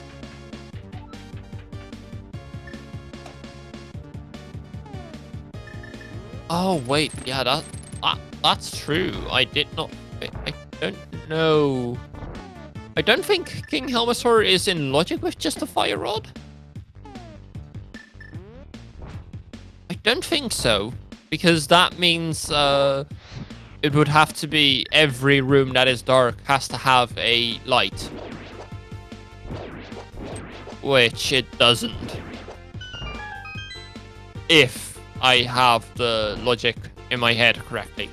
Oh, wait. Yeah, that's true. I did not... I don't know. I don't think King Helmasaur is in logic with just a fire rod. I don't think so. Because that means it would have to be every room that is dark has to have a light. Which it doesn't. If I have the logic in my head correctly.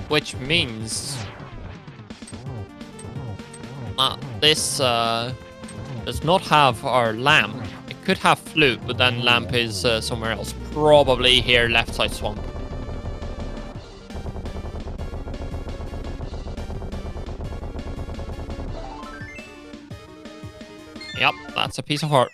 Which means this does not have our lamp. It could have flute, but then lamp is somewhere else. Probably here, left side swamp. Yep, that's a piece of heart.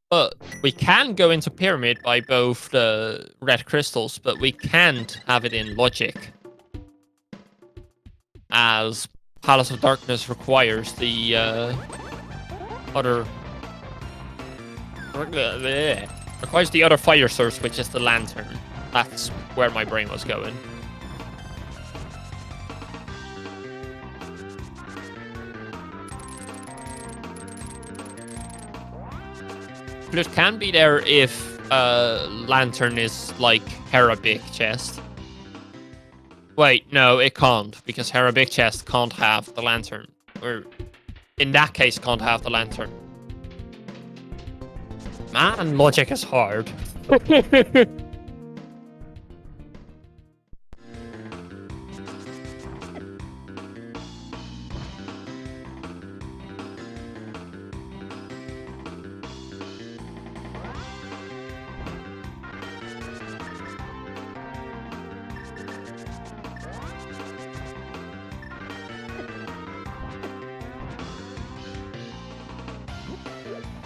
But we can go into pyramid by both the red crystals, but we can't have it in logic. As Palace of Darkness requires the other... requires the other fire source, which is the lantern. That's where my brain was going. Flute can be there if lantern is like Hera Big Chest. Wait, no, it can't, because Hera Big Chest can't have the lantern. Or, in that case, can't have the lantern. Man, logic is hard.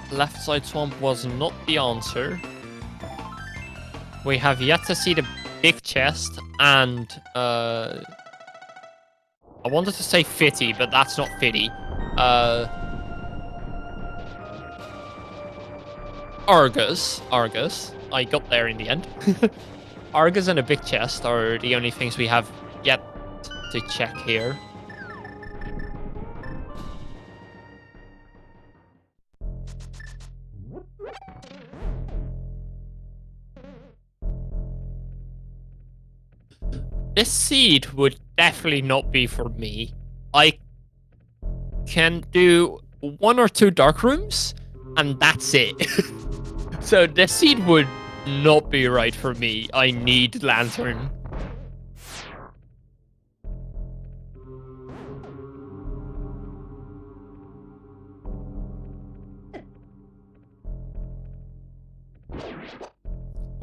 Left side swamp was not the answer. We have yet to see the big chest, and I wanted to say Fitty, but that's not Fitty. Argus. I got there in the end. Argus and a big chest are the only things we have yet to check here. This seed would definitely not be for me. I can do 1 or 2 dark rooms, and that's it. So this seed would not be right for me. I need lantern.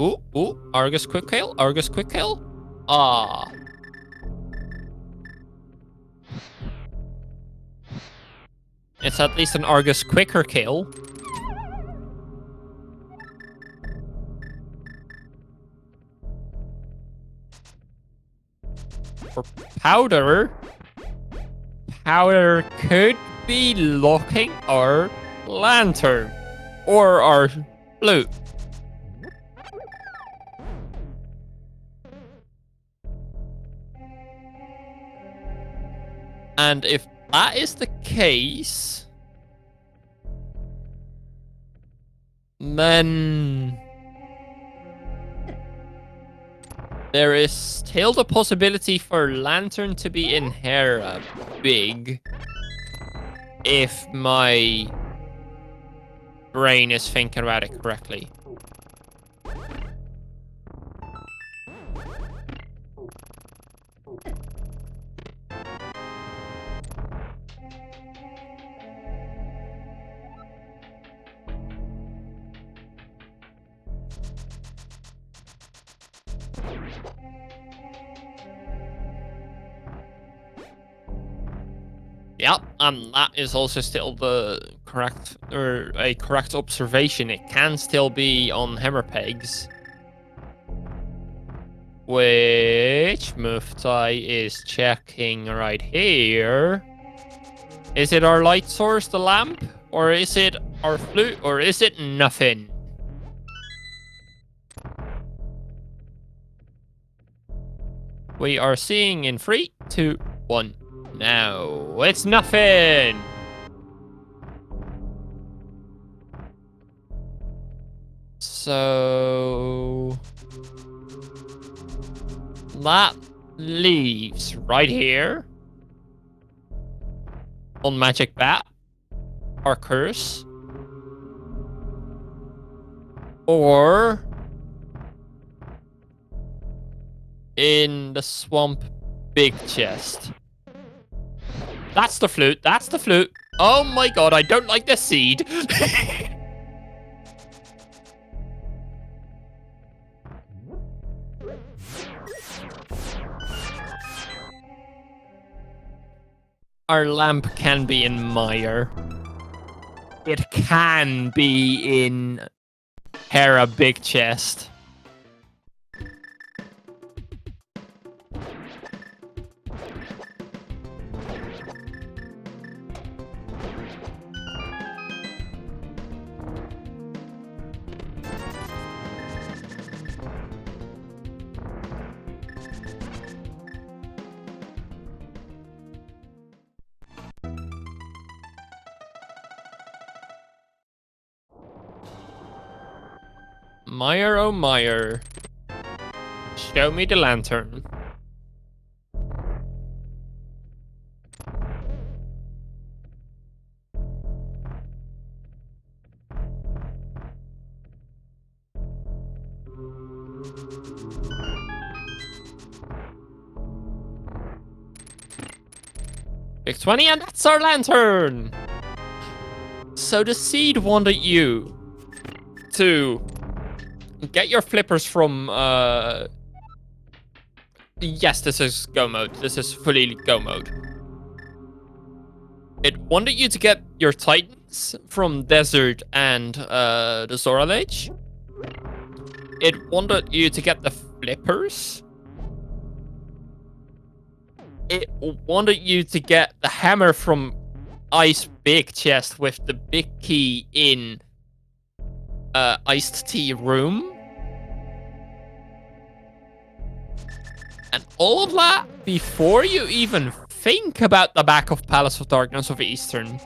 Ooh, Argus quick kill, Argus quick kill. Ah. It's at least an Argus quicker kill. For Powder. Powder could be locking our lantern. Or our flute. And if that is the case, then there is still the possibility for lantern to be in Hera Big if my brain is thinking about it correctly. Yep, and that is also still the correct, or a correct observation. It can still be on hammer pegs. Which Muftaay is checking right here. Is it our light source, the lamp? Or is it our flute? Or is it nothing? We are seeing in 3, 2, 1. No, it's nothing. So that leaves right here on Magic Bat, our curse, or in the swamp big chest. That's the flute. That's the flute. Oh my god, I don't like the seed. Our lamp can be in mire. It can be in Hera big chest. Mire, oh mire. Show me the lantern. Big 20, and that's our lantern! So the seed wanted you to get your flippers from, yes, this is go mode. This is fully go mode. It wanted you to get your titans from Desert and, the Zora Ledge. It wanted you to get the flippers. It wanted you to get the hammer from Ice Big Chest with the big key in, Iced Tea Room. And all of that before you even think about the back of Palace of Darkness of Eastern.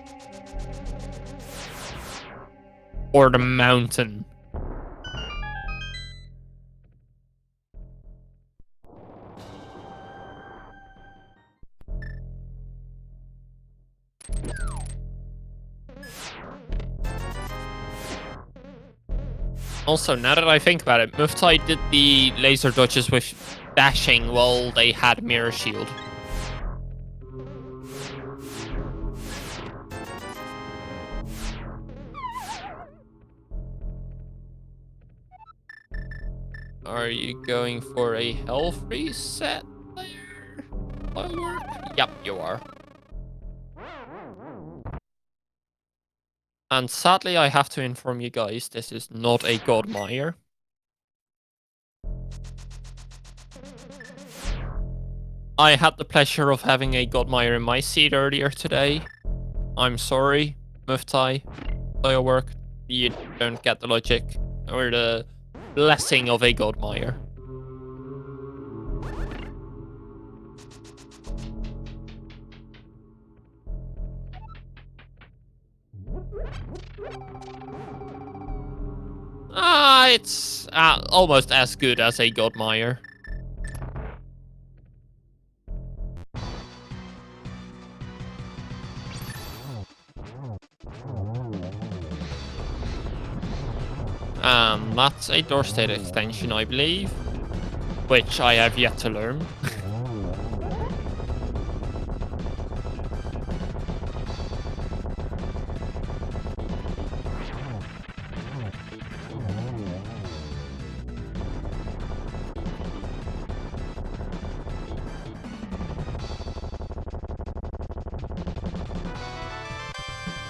Or the mountain. Also, now that I think about it, Muftaay did the laser dodges with dashing while they had Mirror Shield. Are you going for a health reset there? Soilwork? Yep, you are. And sadly, I have to inform you guys, this is not a God Mire. I had the pleasure of having a God Mire in my seat earlier today. I'm sorry, Muftaay, Soilwork. You don't get the logic or the blessing of a God Mire. It's almost as good as a God Mire. That's a door state extension, I believe, which I have yet to learn.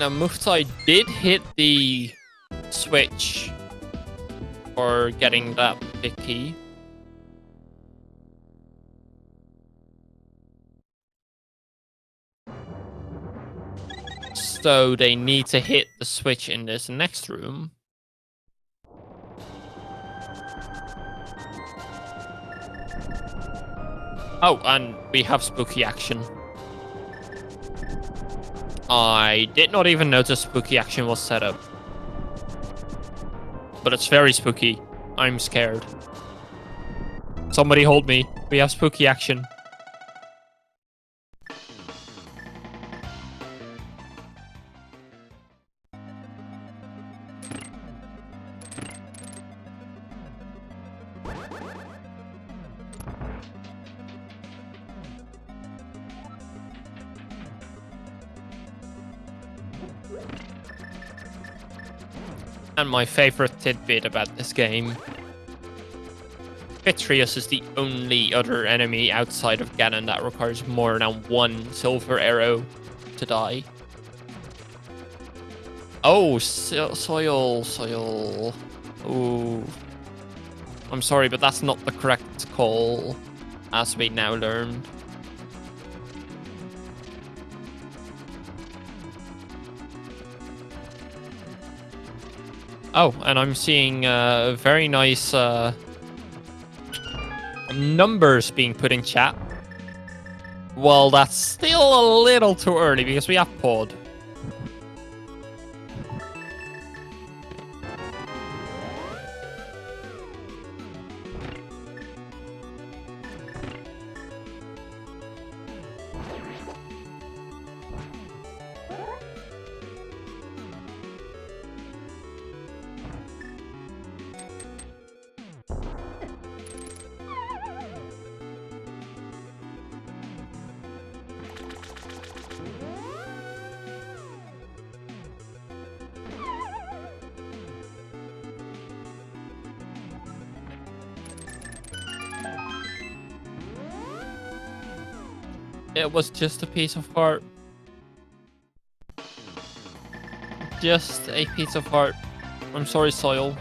Now, Muftaay did hit the switch for getting that big key. So they need to hit the switch in this next room. Oh, and we have spooky action. I did not even notice spooky action was set up. But it's very spooky. I'm scared. Somebody hold me. We have spooky action. And my favorite tidbit about this game. Petrius is the only other enemy outside of Ganon that requires more than one silver arrow to die. Oh, soil. Ooh. I'm sorry, but that's not the correct call, as we now learned. Oh, and I'm seeing very nice numbers being put in chat. Well, that's still a little too early because we have pod. It was just a piece of heart. Just a piece of heart. I'm sorry, Soil.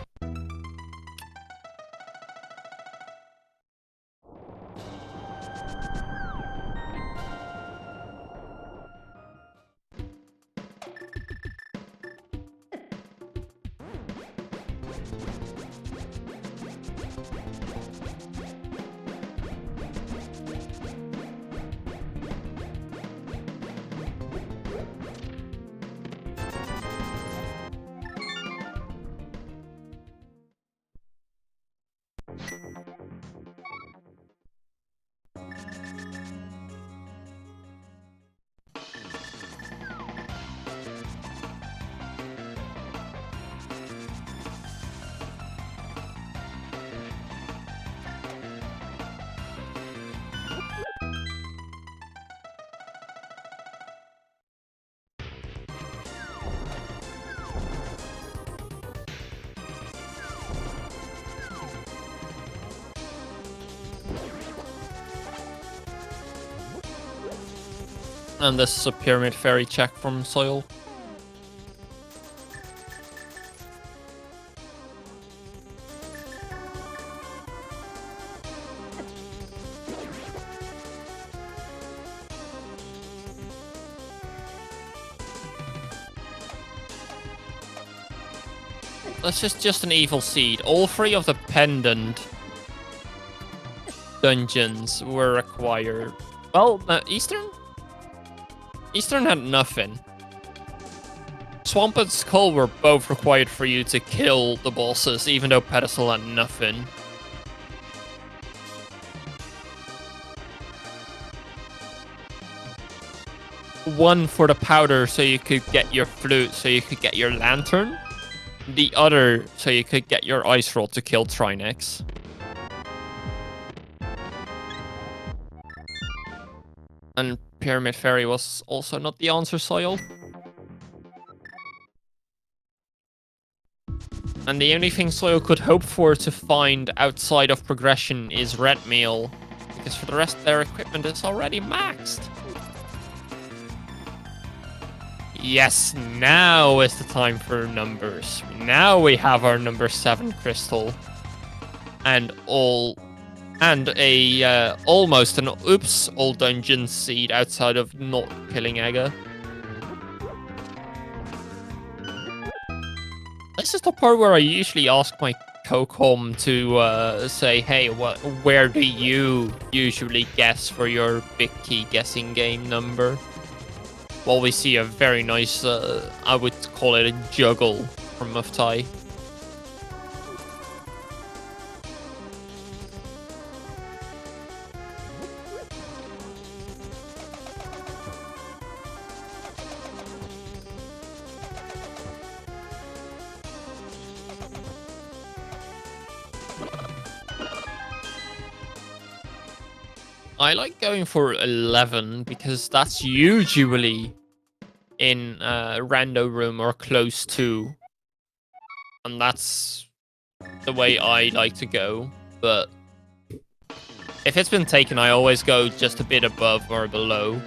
And this is a Pyramid Fairy check from Soil. This is just an evil seed. All three of the pendant dungeons were required. Well, Eastern had nothing. Swamp and Skull were both required for you to kill the bosses, even though Pedestal had nothing. One for the powder so you could get your flute, so you could get your lantern. The other so you could get your ice rod to kill Trinex. And Pyramid Fairy was also not the answer, Soil. And the only thing Soil could hope for to find outside of progression is red meal, because for the rest their equipment is already maxed. Yes, now is the time for numbers. Now we have our number 7 crystal. And a almost an oops all dungeon seed outside of not killing Aga. This is the part where I usually ask my co-com to say, hey, where do you usually guess for your big key guessing game number? Well, we see a very nice, I would call it a juggle from Muftaay. I like going for 11 because that's usually in rando room or close to, and that's the way I like to go. But if it's been taken, I always go just a bit above or below.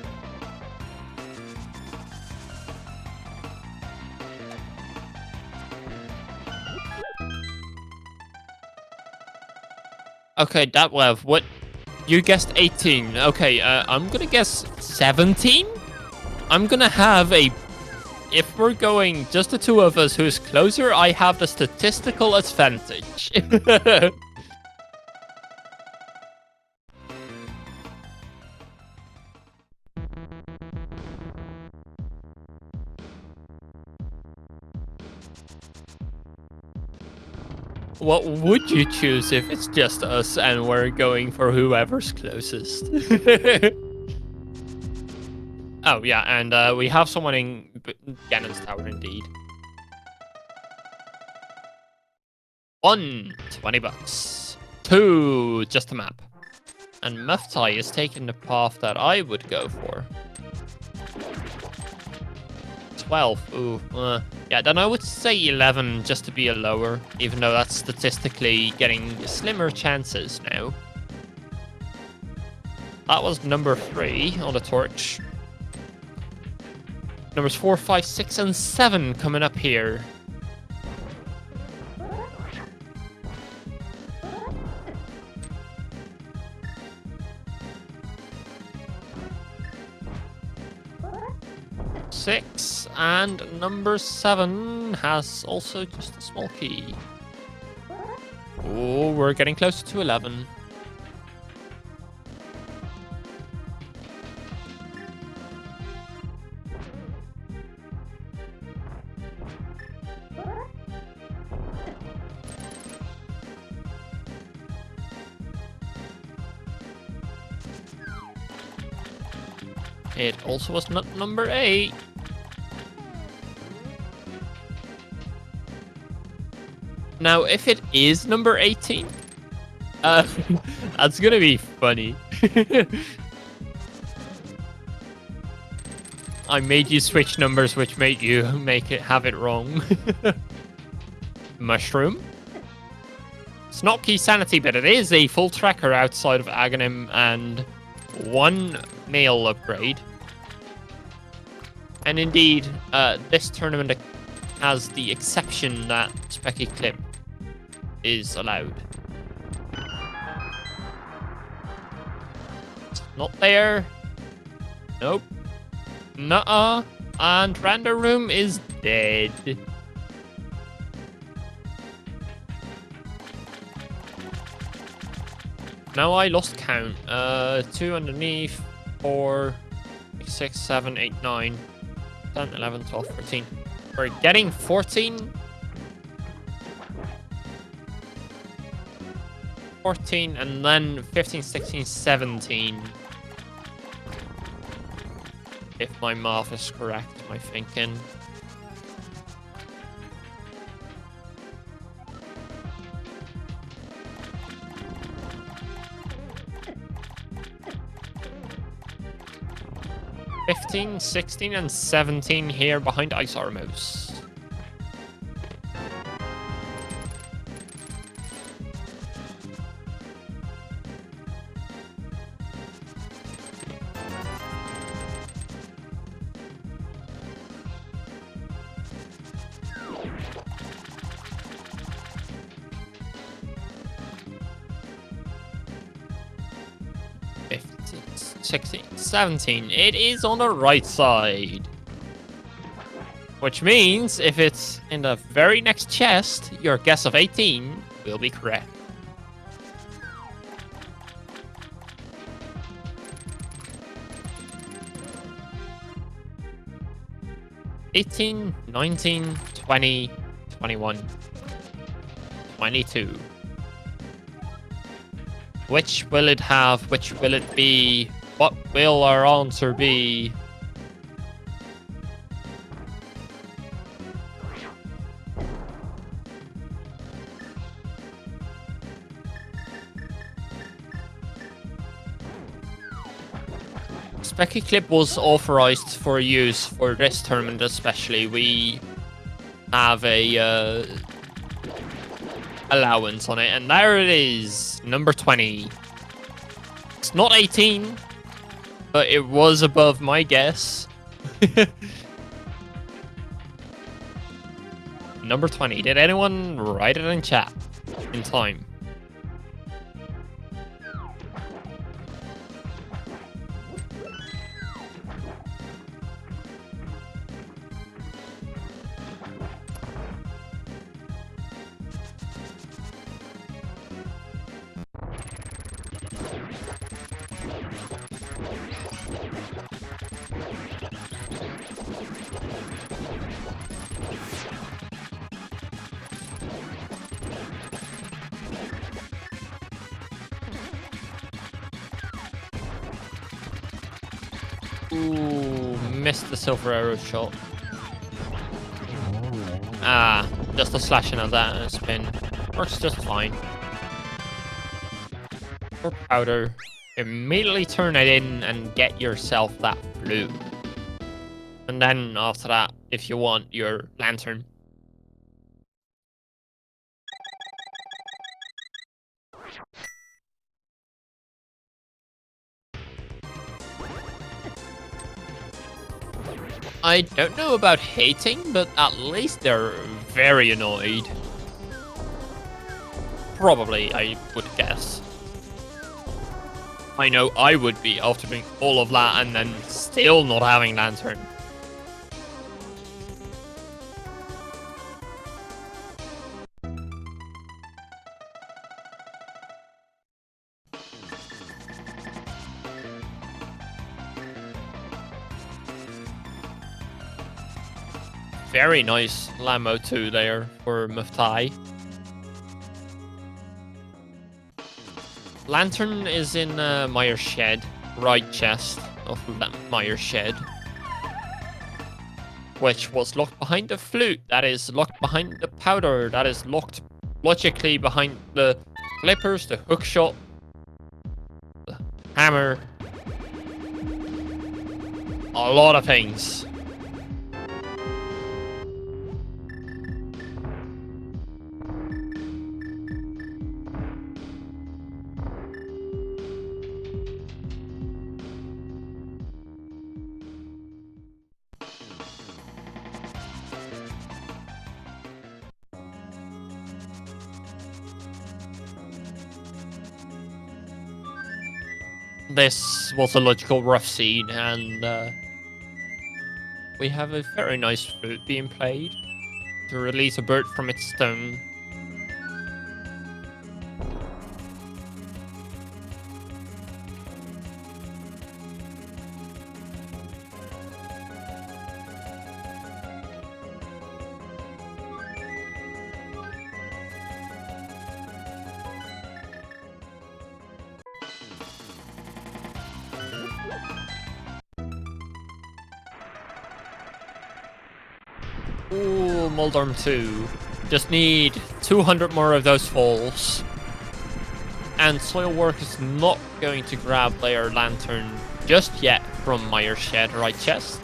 Okay, Datlev, what? You guessed 18. Okay, I'm gonna guess 17? I'm gonna have a... If we're going just the two of us who's closer, I have the statistical advantage. What would you choose if it's just us and we're going for whoever's closest? Oh, yeah, and we have someone in Ganon's Tower, indeed. 1, 20 bucks. 2, just a map. And Muftaay is taking the path that I would go for. 12. Ooh, yeah, then I would say 11 just to be a lower, even though that's statistically getting slimmer chances now. That was number 3 on the torch. Numbers 4, 5, 6, and 7 coming up here. Six, and number 7 has also just a small key. Oh, we're getting closer to 11. It also was not number 8. Now, if it is number 18, that's gonna be funny. I made you switch numbers, which made you have it wrong. Mushroom. It's not key sanity, but it is a full tracker outside of Aghanim and 1 male upgrade. And indeed, this tournament has the exception that Specky Clip is allowed. It's not there. Nope. Nuh-uh. And Rando Room is dead. Now I lost count. 2 underneath, 4, 6, 7, 8, 9, 10, 11, 12, 13. We're getting 14. 14, and then 15, 16, 17. If my math is correct, my thinking. $15, $16, and $17 here behind Ice Armos. 15, 16, 17. It is on the right side. Which means if it's in the very next chest, your guess of 18 will be correct. 18, 19, 20, 21, 22. Which will it have? Which will it be? What will our answer be? Specky Clip was authorized for use for this tournament especially. We have a allowance on it, and there it is, number 20. It's not 18, but it was above my guess. Number 20. Did anyone write it in chat in time? Ooh, missed the silver arrow shot. Ah, just a slashing of that and a spin. Works just fine. For powder, immediately turn it in and get yourself that blue. And then after that, if you want your lantern. I don't know about hating, but at least they're very annoyed. Probably, I would guess. I know I would be after doing all of that and then still not having lantern. Very nice Lambo 2 there for Muftaay. Lantern is in Meyer's shed, right chest of Meyer's shed. Which was locked behind the flute, that is locked behind the powder, that is locked logically behind the flippers, the hookshot, the hammer. A lot of things. This was a logical rough scene, and we have a very nice flute being played to release a bird from its stone. Ooh, Moldorm 2. Just need 200 more of those falls. And Soilwork is not going to grab their lantern just yet from Meyer's shed right chest.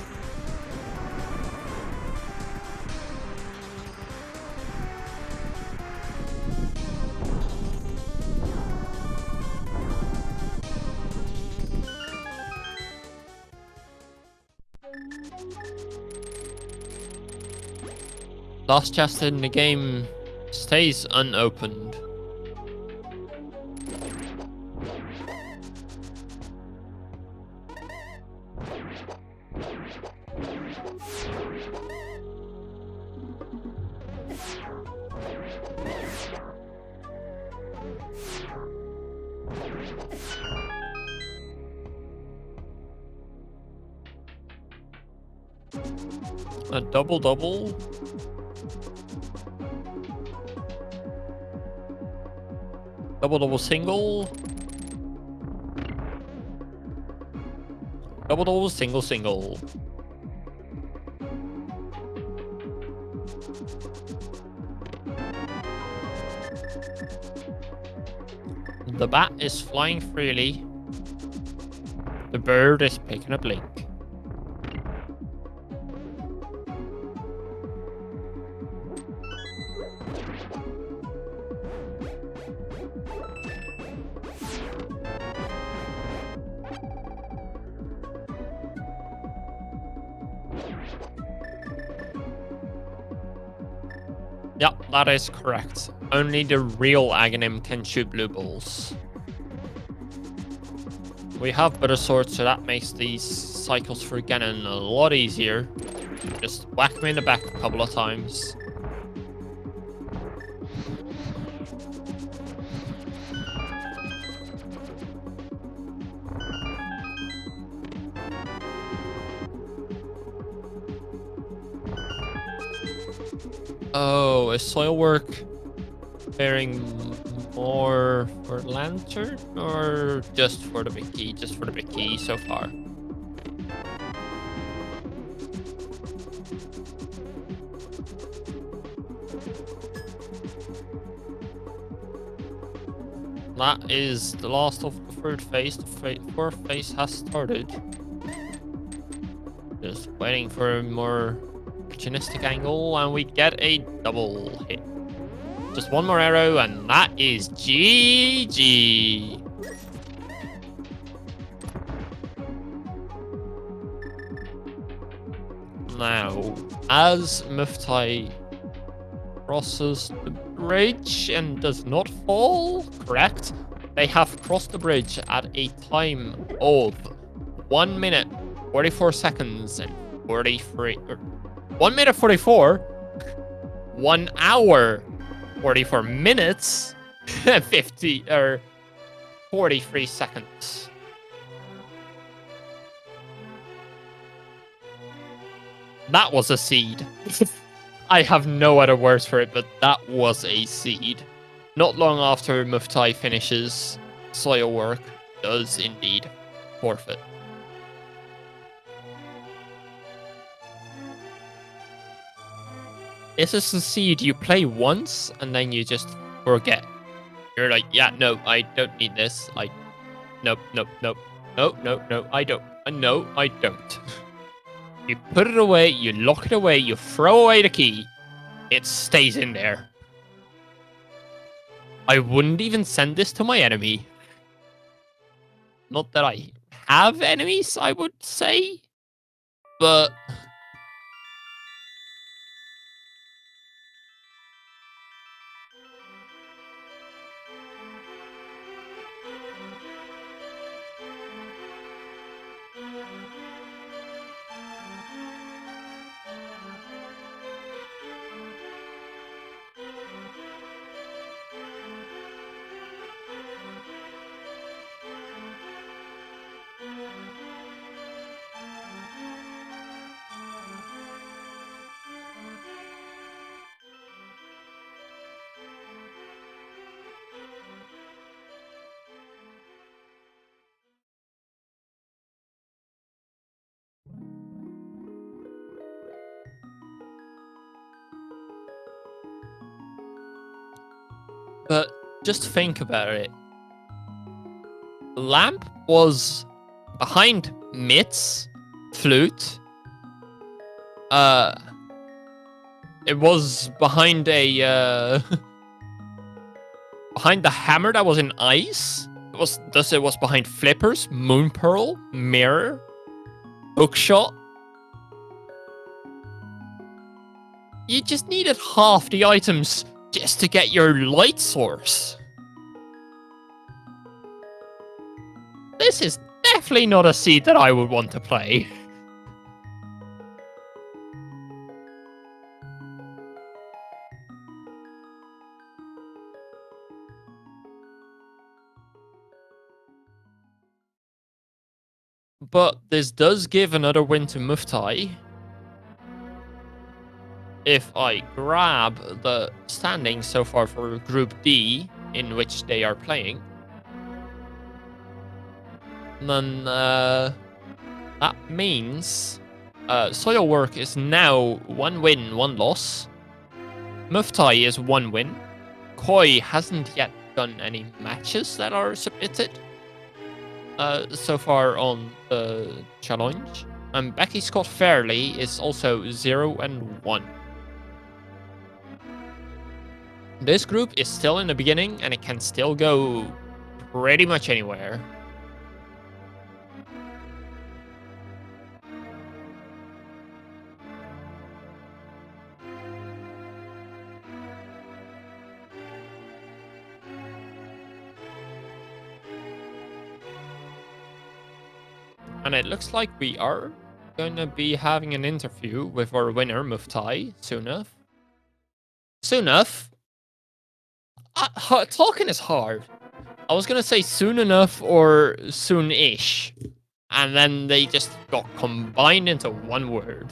Last chest in the game stays unopened. A double-double. Double-double single. Double-double single-single. The bat is flying freely. The bird is picking a blink. Yep, that is correct. Only the real Aghanim can shoot blue balls. We have better swords, so that makes these cycles for Ganon a lot easier. Just whack him in the back a couple of times. Oh, is Soilwork bearing more for Lantern or just for the big key? Just for the big key so far. That is the last of the third phase. The fourth phase has started. Just waiting for a more opportunistic angle, and we get a double hit. Just one more arrow, and that is GG. Now, as Muftaay crosses the bridge and does not fall, correct? They have crossed the bridge at a time of 1 minute, 44 seconds, and 43... 1 minute 44? 1 hour 44 minutes, 50 or 43 seconds. That was a seed. I have no other words for it, but that was a seed. Not long after Muftaay finishes, Soilwork does indeed forfeit. This is a seed you play once and then you just forget. You're like, yeah, no, I don't need this. Nope, nope, nope. No, no, no, I don't. No, I don't. You put it away, you lock it away, you throw away the key. It stays in there. I wouldn't even send this to my enemy. Not that I have enemies, I would say. But... But just think about it. Lamp was behind Mitts, Flute. It was behind a behind the hammer that was in ice. It was behind Flippers, Moon Pearl, Mirror, Hookshot. You just needed half the items just to get your light source. This is definitely not a seed that I would want to play. But this does give another win to Muftaay. If I grab the standings so far for Group D, in which they are playing, then that means Soilwork is now 1 win, 1 loss. Muftaay is 1 win. Koi hasn't yet done any matches that are submitted so far on the challenge. And Becky Scott Fairley is also 0 and 1. This group is still in the beginning, and it can still go pretty much anywhere. And it looks like we are going to be having an interview with our winner, Muftaay, soon enough. Soon enough? Talking is hard. I was going to say soon enough or soon-ish. And then they just got combined into one word.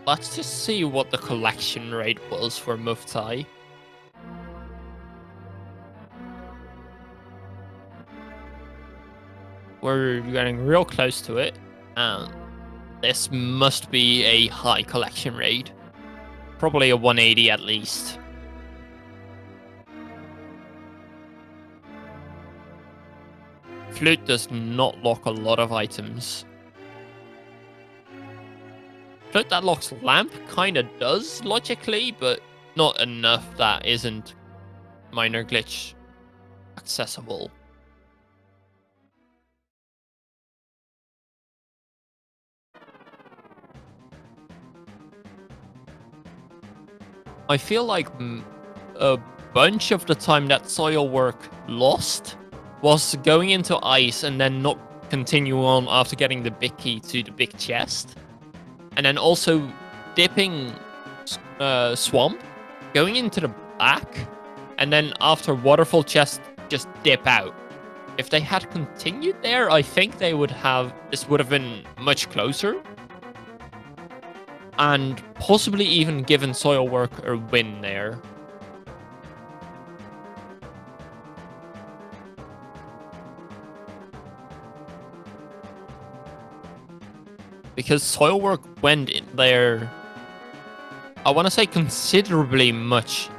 Let's just see what the collection rate was for Muftaay. We're getting real close to it, and this must be a high collection rate. Probably a 180 at least. Flute does not lock a lot of items. Flute that locks lamp kinda does, logically, but not enough that isn't minor glitch accessible. I feel like a bunch of the time that Soilwork lost was going into ice and then not continue on after getting the big key to the big chest. And then also dipping swamp, going into the back, and then after waterfall chest, just dip out. If they had continued there, I think they would have, this would have been much closer. And possibly even given Soilwork a win there. Because Soilwork went in there, I want to say considerably much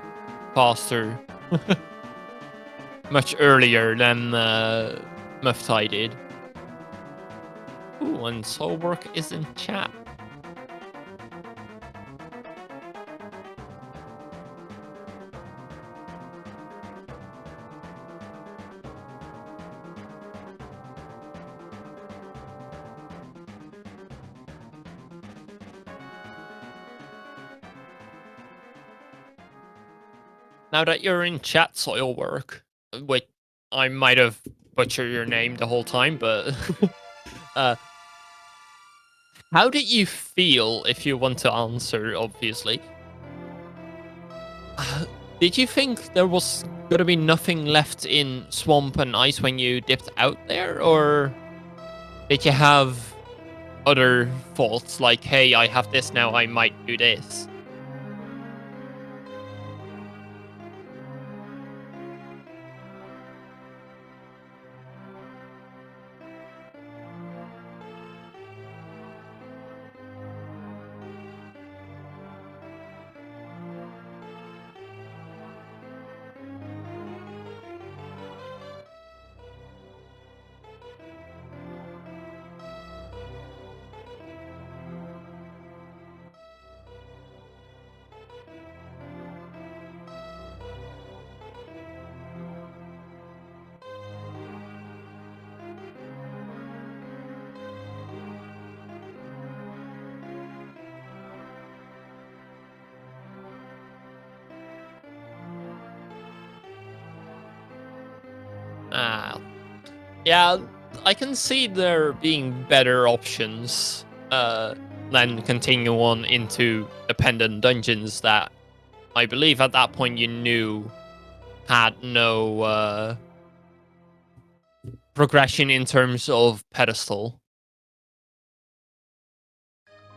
faster. Much earlier than Muftaay did. Ooh, and Soilwork is in chat. Now that you're in chat, Soilwork, which I might have butchered your name the whole time, but how did you feel, if you want to answer, obviously? Did you think there was going to be nothing left in swamp and ice when you dipped out there, or did you have other thoughts like, hey, I have this now, I might do this? Yeah, I can see there being better options than continue on into dependent dungeons that I believe at that point you knew had no progression in terms of pedestal.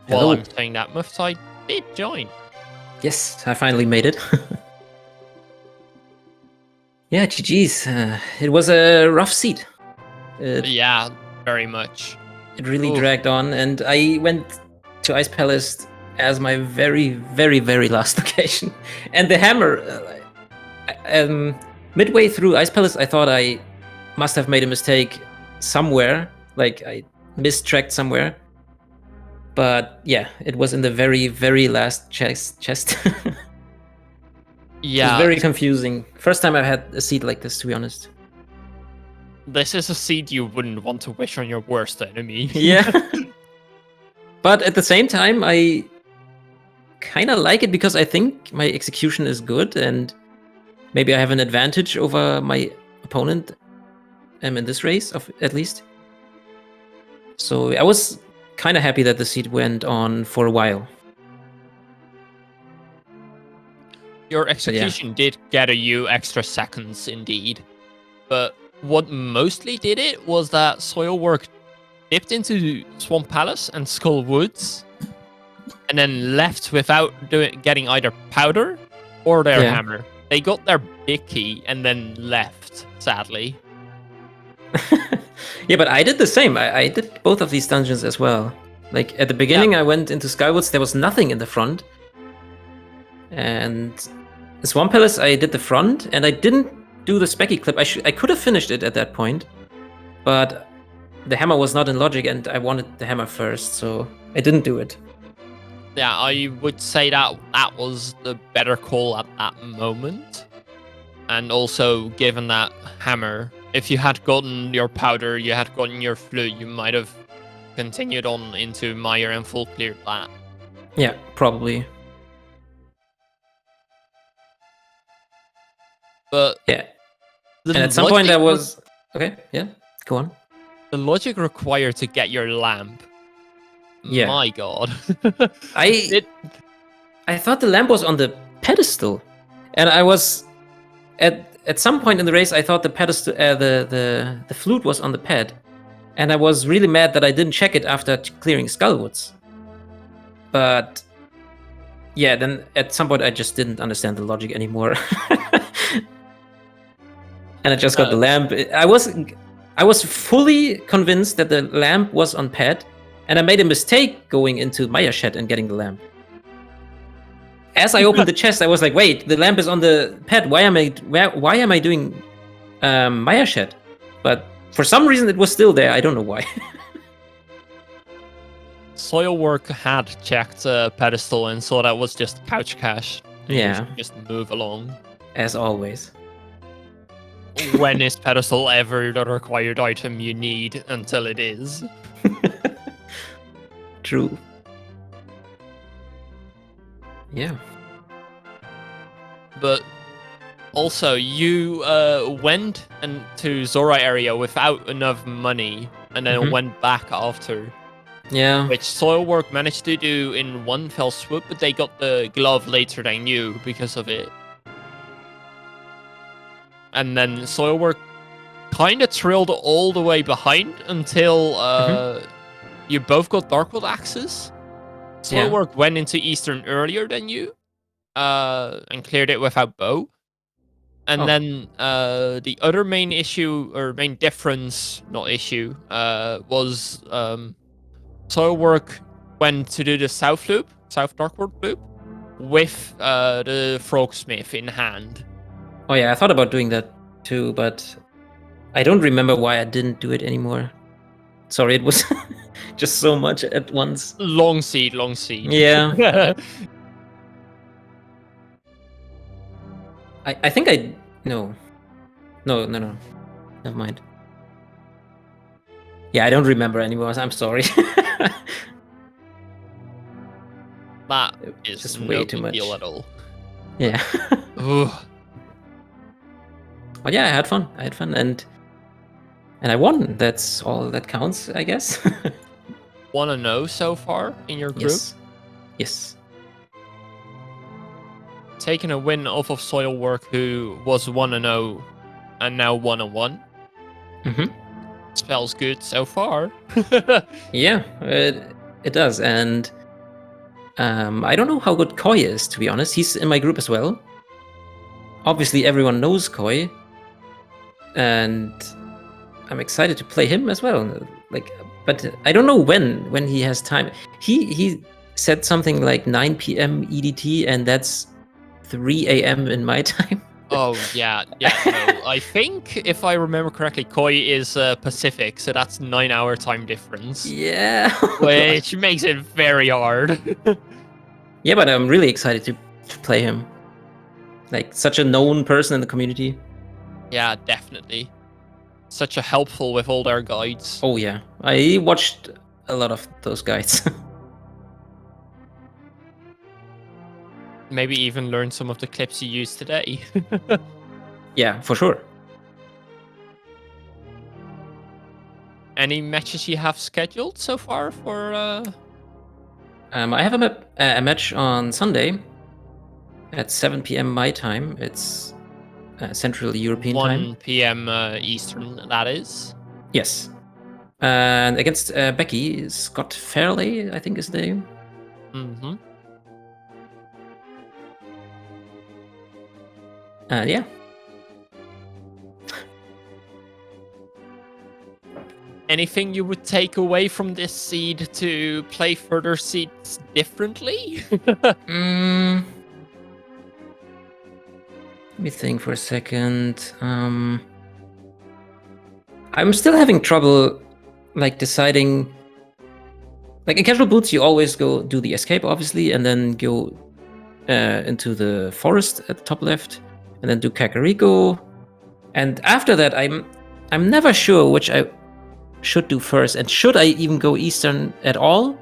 While Hello. I'm saying that, Muftaay did join. Yes, I finally made it. Yeah, GG's. It was a rough seed. Yeah, very much. It really Oof. dragged on, and I went to Ice Palace as my very, very, very last location. And the hammer, midway through Ice Palace, I thought I must have made a mistake somewhere, like I mistracked somewhere. But yeah, it was in the very, very last chest. It was Yeah, very confusing. First time I've had a seed like this, to be honest. this is a seed you wouldn't want to wish on your worst enemy. Yeah. But at the same time, I kind of like it because I think my execution is good and maybe I have an advantage over my opponent in this race, at least. So I was kind of happy that the seed went on for a while. Your execution did get you extra seconds, indeed. But what mostly did it was that Soilwork dipped into Swamp Palace and Skull Woods, and then left without getting either powder or their hammer. They got their big key and then left, sadly. Yeah, but I did the same. I did both of these dungeons as well. Like, at the beginning, I went into Skywoods, there was nothing in the front. And the Swamp Palace, I did the front, and I didn't do the Specky clip. I could have finished it at that point, but the hammer was not in logic, and I wanted the hammer first, so I didn't do it. Yeah, I would say that that was the better call at that moment. And also, given that hammer, if you had gotten your powder, you had gotten your flute, you might have continued on into Mire and full cleared that. Yeah, probably. But yeah, and at some point I was okay. Yeah, go on. The logic required to get your lamp. Yeah. My God. I thought the lamp was on the pedestal, and I was at some point in the race I thought the pedestal, the flute was on the pad, and I was really mad that I didn't check it after clearing Skullwoods. But yeah, then at some point I just didn't understand the logic anymore. And I just got the lamp. I was fully convinced that the lamp was on pad, and I made a mistake going into Maya Shed and getting the lamp. As I opened the chest, I was like, "Wait, the lamp is on the pad. Why am I doing Maya Shed?" But for some reason, it was still there. I don't know why. Soilwork had checked pedestal and saw that was just couch cash. Yeah, just move along. As always. When is pedestal ever the required item you need until it is? True. Yeah. But also, you went into Zora area without enough money and then went back after. Yeah. Which Soilwork managed to do in one fell swoop, but they got the glove later than you because of it. And then Soilwork kind of trailed all the way behind until you both got Darkwood axes. Soilwork went into Eastern earlier than you and cleared it without bow. And then the other main issue, or main difference, not issue, was Soilwork went to do the South Darkwood loop, with the Frogsmith in hand. Oh yeah, I thought about doing that too, but I don't remember why I didn't do it anymore. Sorry, it was just so much at once. Long seed. Yeah. I think no. Never mind. Yeah, I don't remember anymore. I'm sorry. That is just no way too big much deal at all. Yeah. Ugh. But yeah, I had fun, and And I won. That's all that counts, I guess. 1-0 so far in your group. Yes. Yes. Taking a win off of Soilwork, who was 1-0 and now 1-1. Mm-hmm. Smells good so far. Yeah, it does. And I don't know how good Koi is, to be honest. He's in my group as well. Obviously, everyone knows Koi. And I'm excited to play him as well. But I don't know when he has time. He said something like 9 p.m. EDT, and that's 3 a.m. in my time. Oh, yeah. No. I think, if I remember correctly, Koi is Pacific, so that's 9-hour time difference. Yeah. Which makes it very hard. Yeah, but I'm really excited to play him. Like, such a known person in the community. Yeah, definitely. Such a helpful with all their guides. Oh, yeah. I watched a lot of those guides. Maybe even learn some of the clips you used today. Yeah, for sure. Any matches you have scheduled so far for... I have a match on Sunday at 7 p.m. my time. It's Central European 1 time. p.m. Eastern, that is. Yes. And against Becky, Scott Fairley, I think is the name. Mm-hmm. Yeah. Anything you would take away from this seed to play further seeds differently? Let me think for a second. I'm still having trouble, like, deciding. Like, in casual boots, you always go do the escape, obviously, and then go into the forest at the top left, and then do Kakariko. And after that, I'm never sure which I should do first, and should I even go Eastern at all?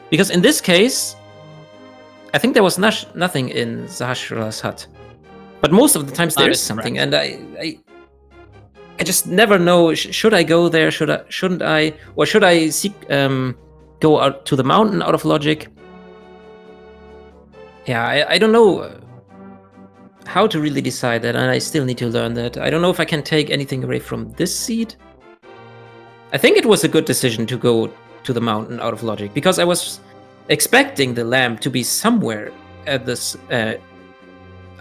Because in this case, I think there was nothing in Sahasrara's hut. But most of the times there is something, correct. and I just never know. Should I go there? Shouldn't I? Or should I go out to the mountain out of logic? Yeah, I don't know how to really decide that, and I still need to learn that. I don't know if I can take anything away from this seed. I think it was a good decision to go to the mountain out of logic, because I was expecting the lamp to be somewhere at this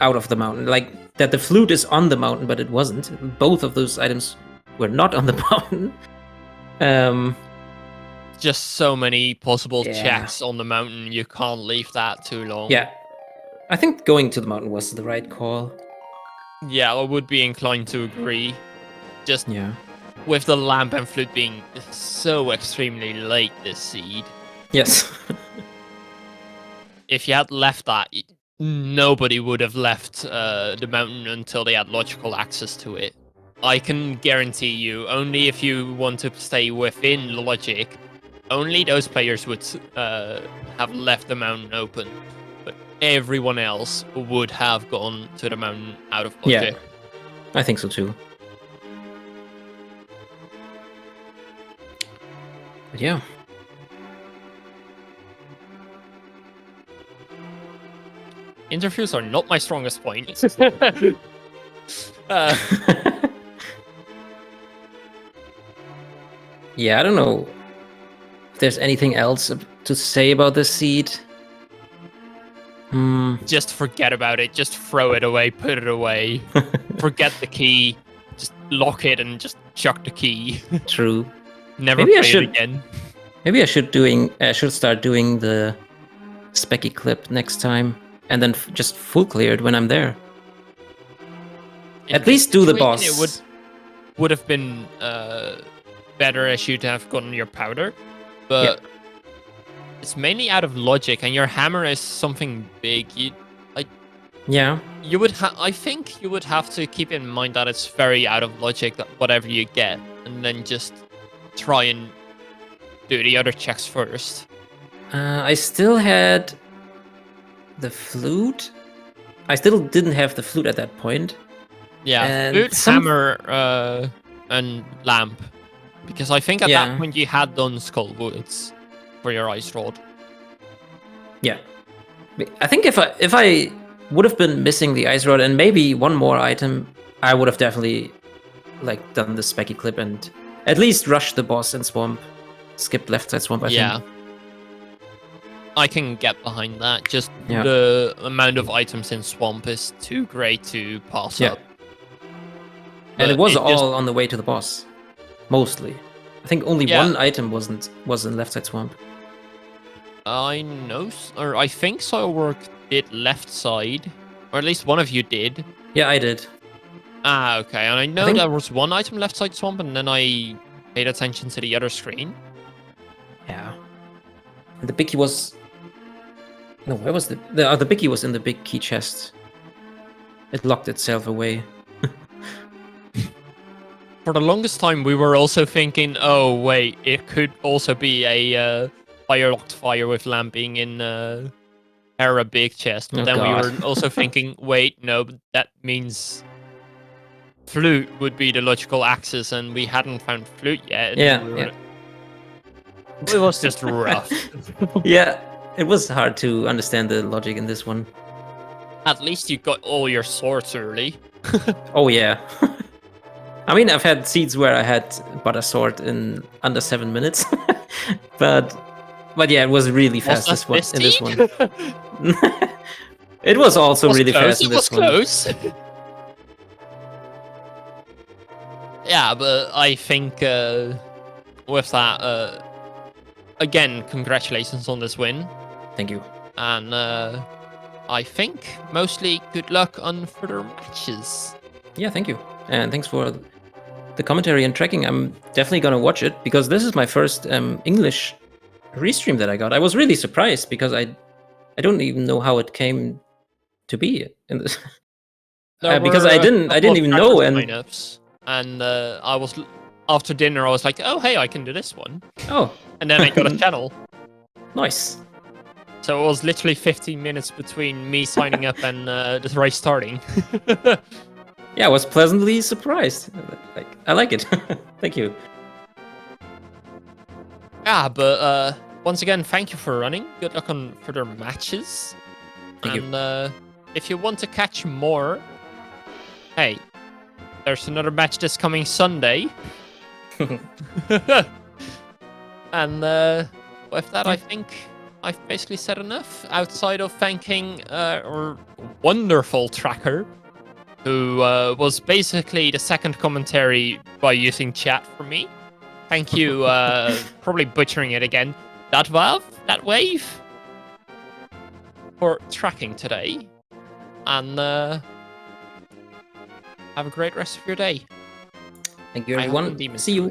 out of the mountain, like that the flute is on the mountain, but it wasn't. Both of those items were not on the mountain. Just so many possible Yeah. checks on the mountain, you can't leave that too long. Yeah, I think going to the mountain was the right call. Yeah, I would be inclined to agree. Just Yeah. with the lamp and flute being so extremely late this seed. Yes. If you had left that, nobody would have left the mountain until they had logical access to it. I can guarantee you, only if you want to stay within logic, only those players would have left the mountain open. But everyone else would have gone to the mountain out of logic. Yeah, I think so too. But yeah. Interviews are not my strongest point. Yeah, I don't know if there's anything else to say about this seed. Just forget about it. Just throw it away. Put it away. Forget the key. Just lock it and just chuck the key. True. Never Maybe I play should- it again. Maybe I should start doing the Specky clip next time, and then just full clear it when I'm there. In At least do the situation, boss. It would have been better as you to have gotten your powder, but it's mainly out of logic, and your hammer is something big. Yeah. I think you would have to keep in mind that it's very out of logic that whatever you get, and then just try and do the other checks first. I still had the flute. I still didn't have the flute at that point. Yeah, And flute, some- hammer, and lamp, because I think at Yeah. that point you had done skull woods for your ice rod. Yeah. I think if I would have been missing the ice rod and maybe one more item, I would have definitely like done the specky clip and at least rushed the boss in swamp, skipped left side swamp. I think. I can get behind that. Just Yeah. the amount of items in swamp is too great to pass Yeah. up. And But it was just- all on the way to the boss, mostly. I think only Yeah. one item was in left side swamp. I know, or I think Soilwork did left side, or at least one of you did. Yeah, I did. Ah, okay. And I know think- there was one item left side swamp, and then I paid attention to the other screen. Yeah. And the big key was. No, where was the big key was in the big key chest. It locked itself away. For the longest time, we were also thinking, oh, wait, it could also be a fire-locked fire with lamping in Era Big Chest. But Oh, then we God. were also thinking, wait, no, but that means flute would be the logical axis, and we hadn't found flute yet. And Yeah, we were- yeah. It was just rough. Yeah, it was hard to understand the logic in this one. At least you got all your swords early. Oh yeah. I mean, I've had seeds where I had butter sword in under 7 minutes, but yeah, it was really fast Was that in this seed? one. It was also Was really close, fast in it this was one. close. Yeah, but I think with that, again, congratulations on this win. Thank you. And I think mostly good luck on further matches. Yeah, thank you, and thanks for the commentary and tracking. I'm definitely gonna watch it because this is my first English restream that I got. I was really surprised because I don't even know how it came to be in this. Because I didn't even know. And I was after dinner. I was like, oh hey, I can do this one. oh, And then I got a channel. nice. So it was literally 15 minutes between me signing up and the race starting. Yeah, I was pleasantly surprised. I like it. Thank you. Yeah, but once again, thank you for running. Good luck on further matches. Thank you. And if you want to catch more, hey, there's another match this coming Sunday. And with that, I think I've basically said enough. Outside of thanking our wonderful tracker, who was basically the second commentary by using chat for me. Thank you, probably butchering it again, that wave, for tracking today. And have a great rest of your day. Thank you, I hope everyone. the demons See you.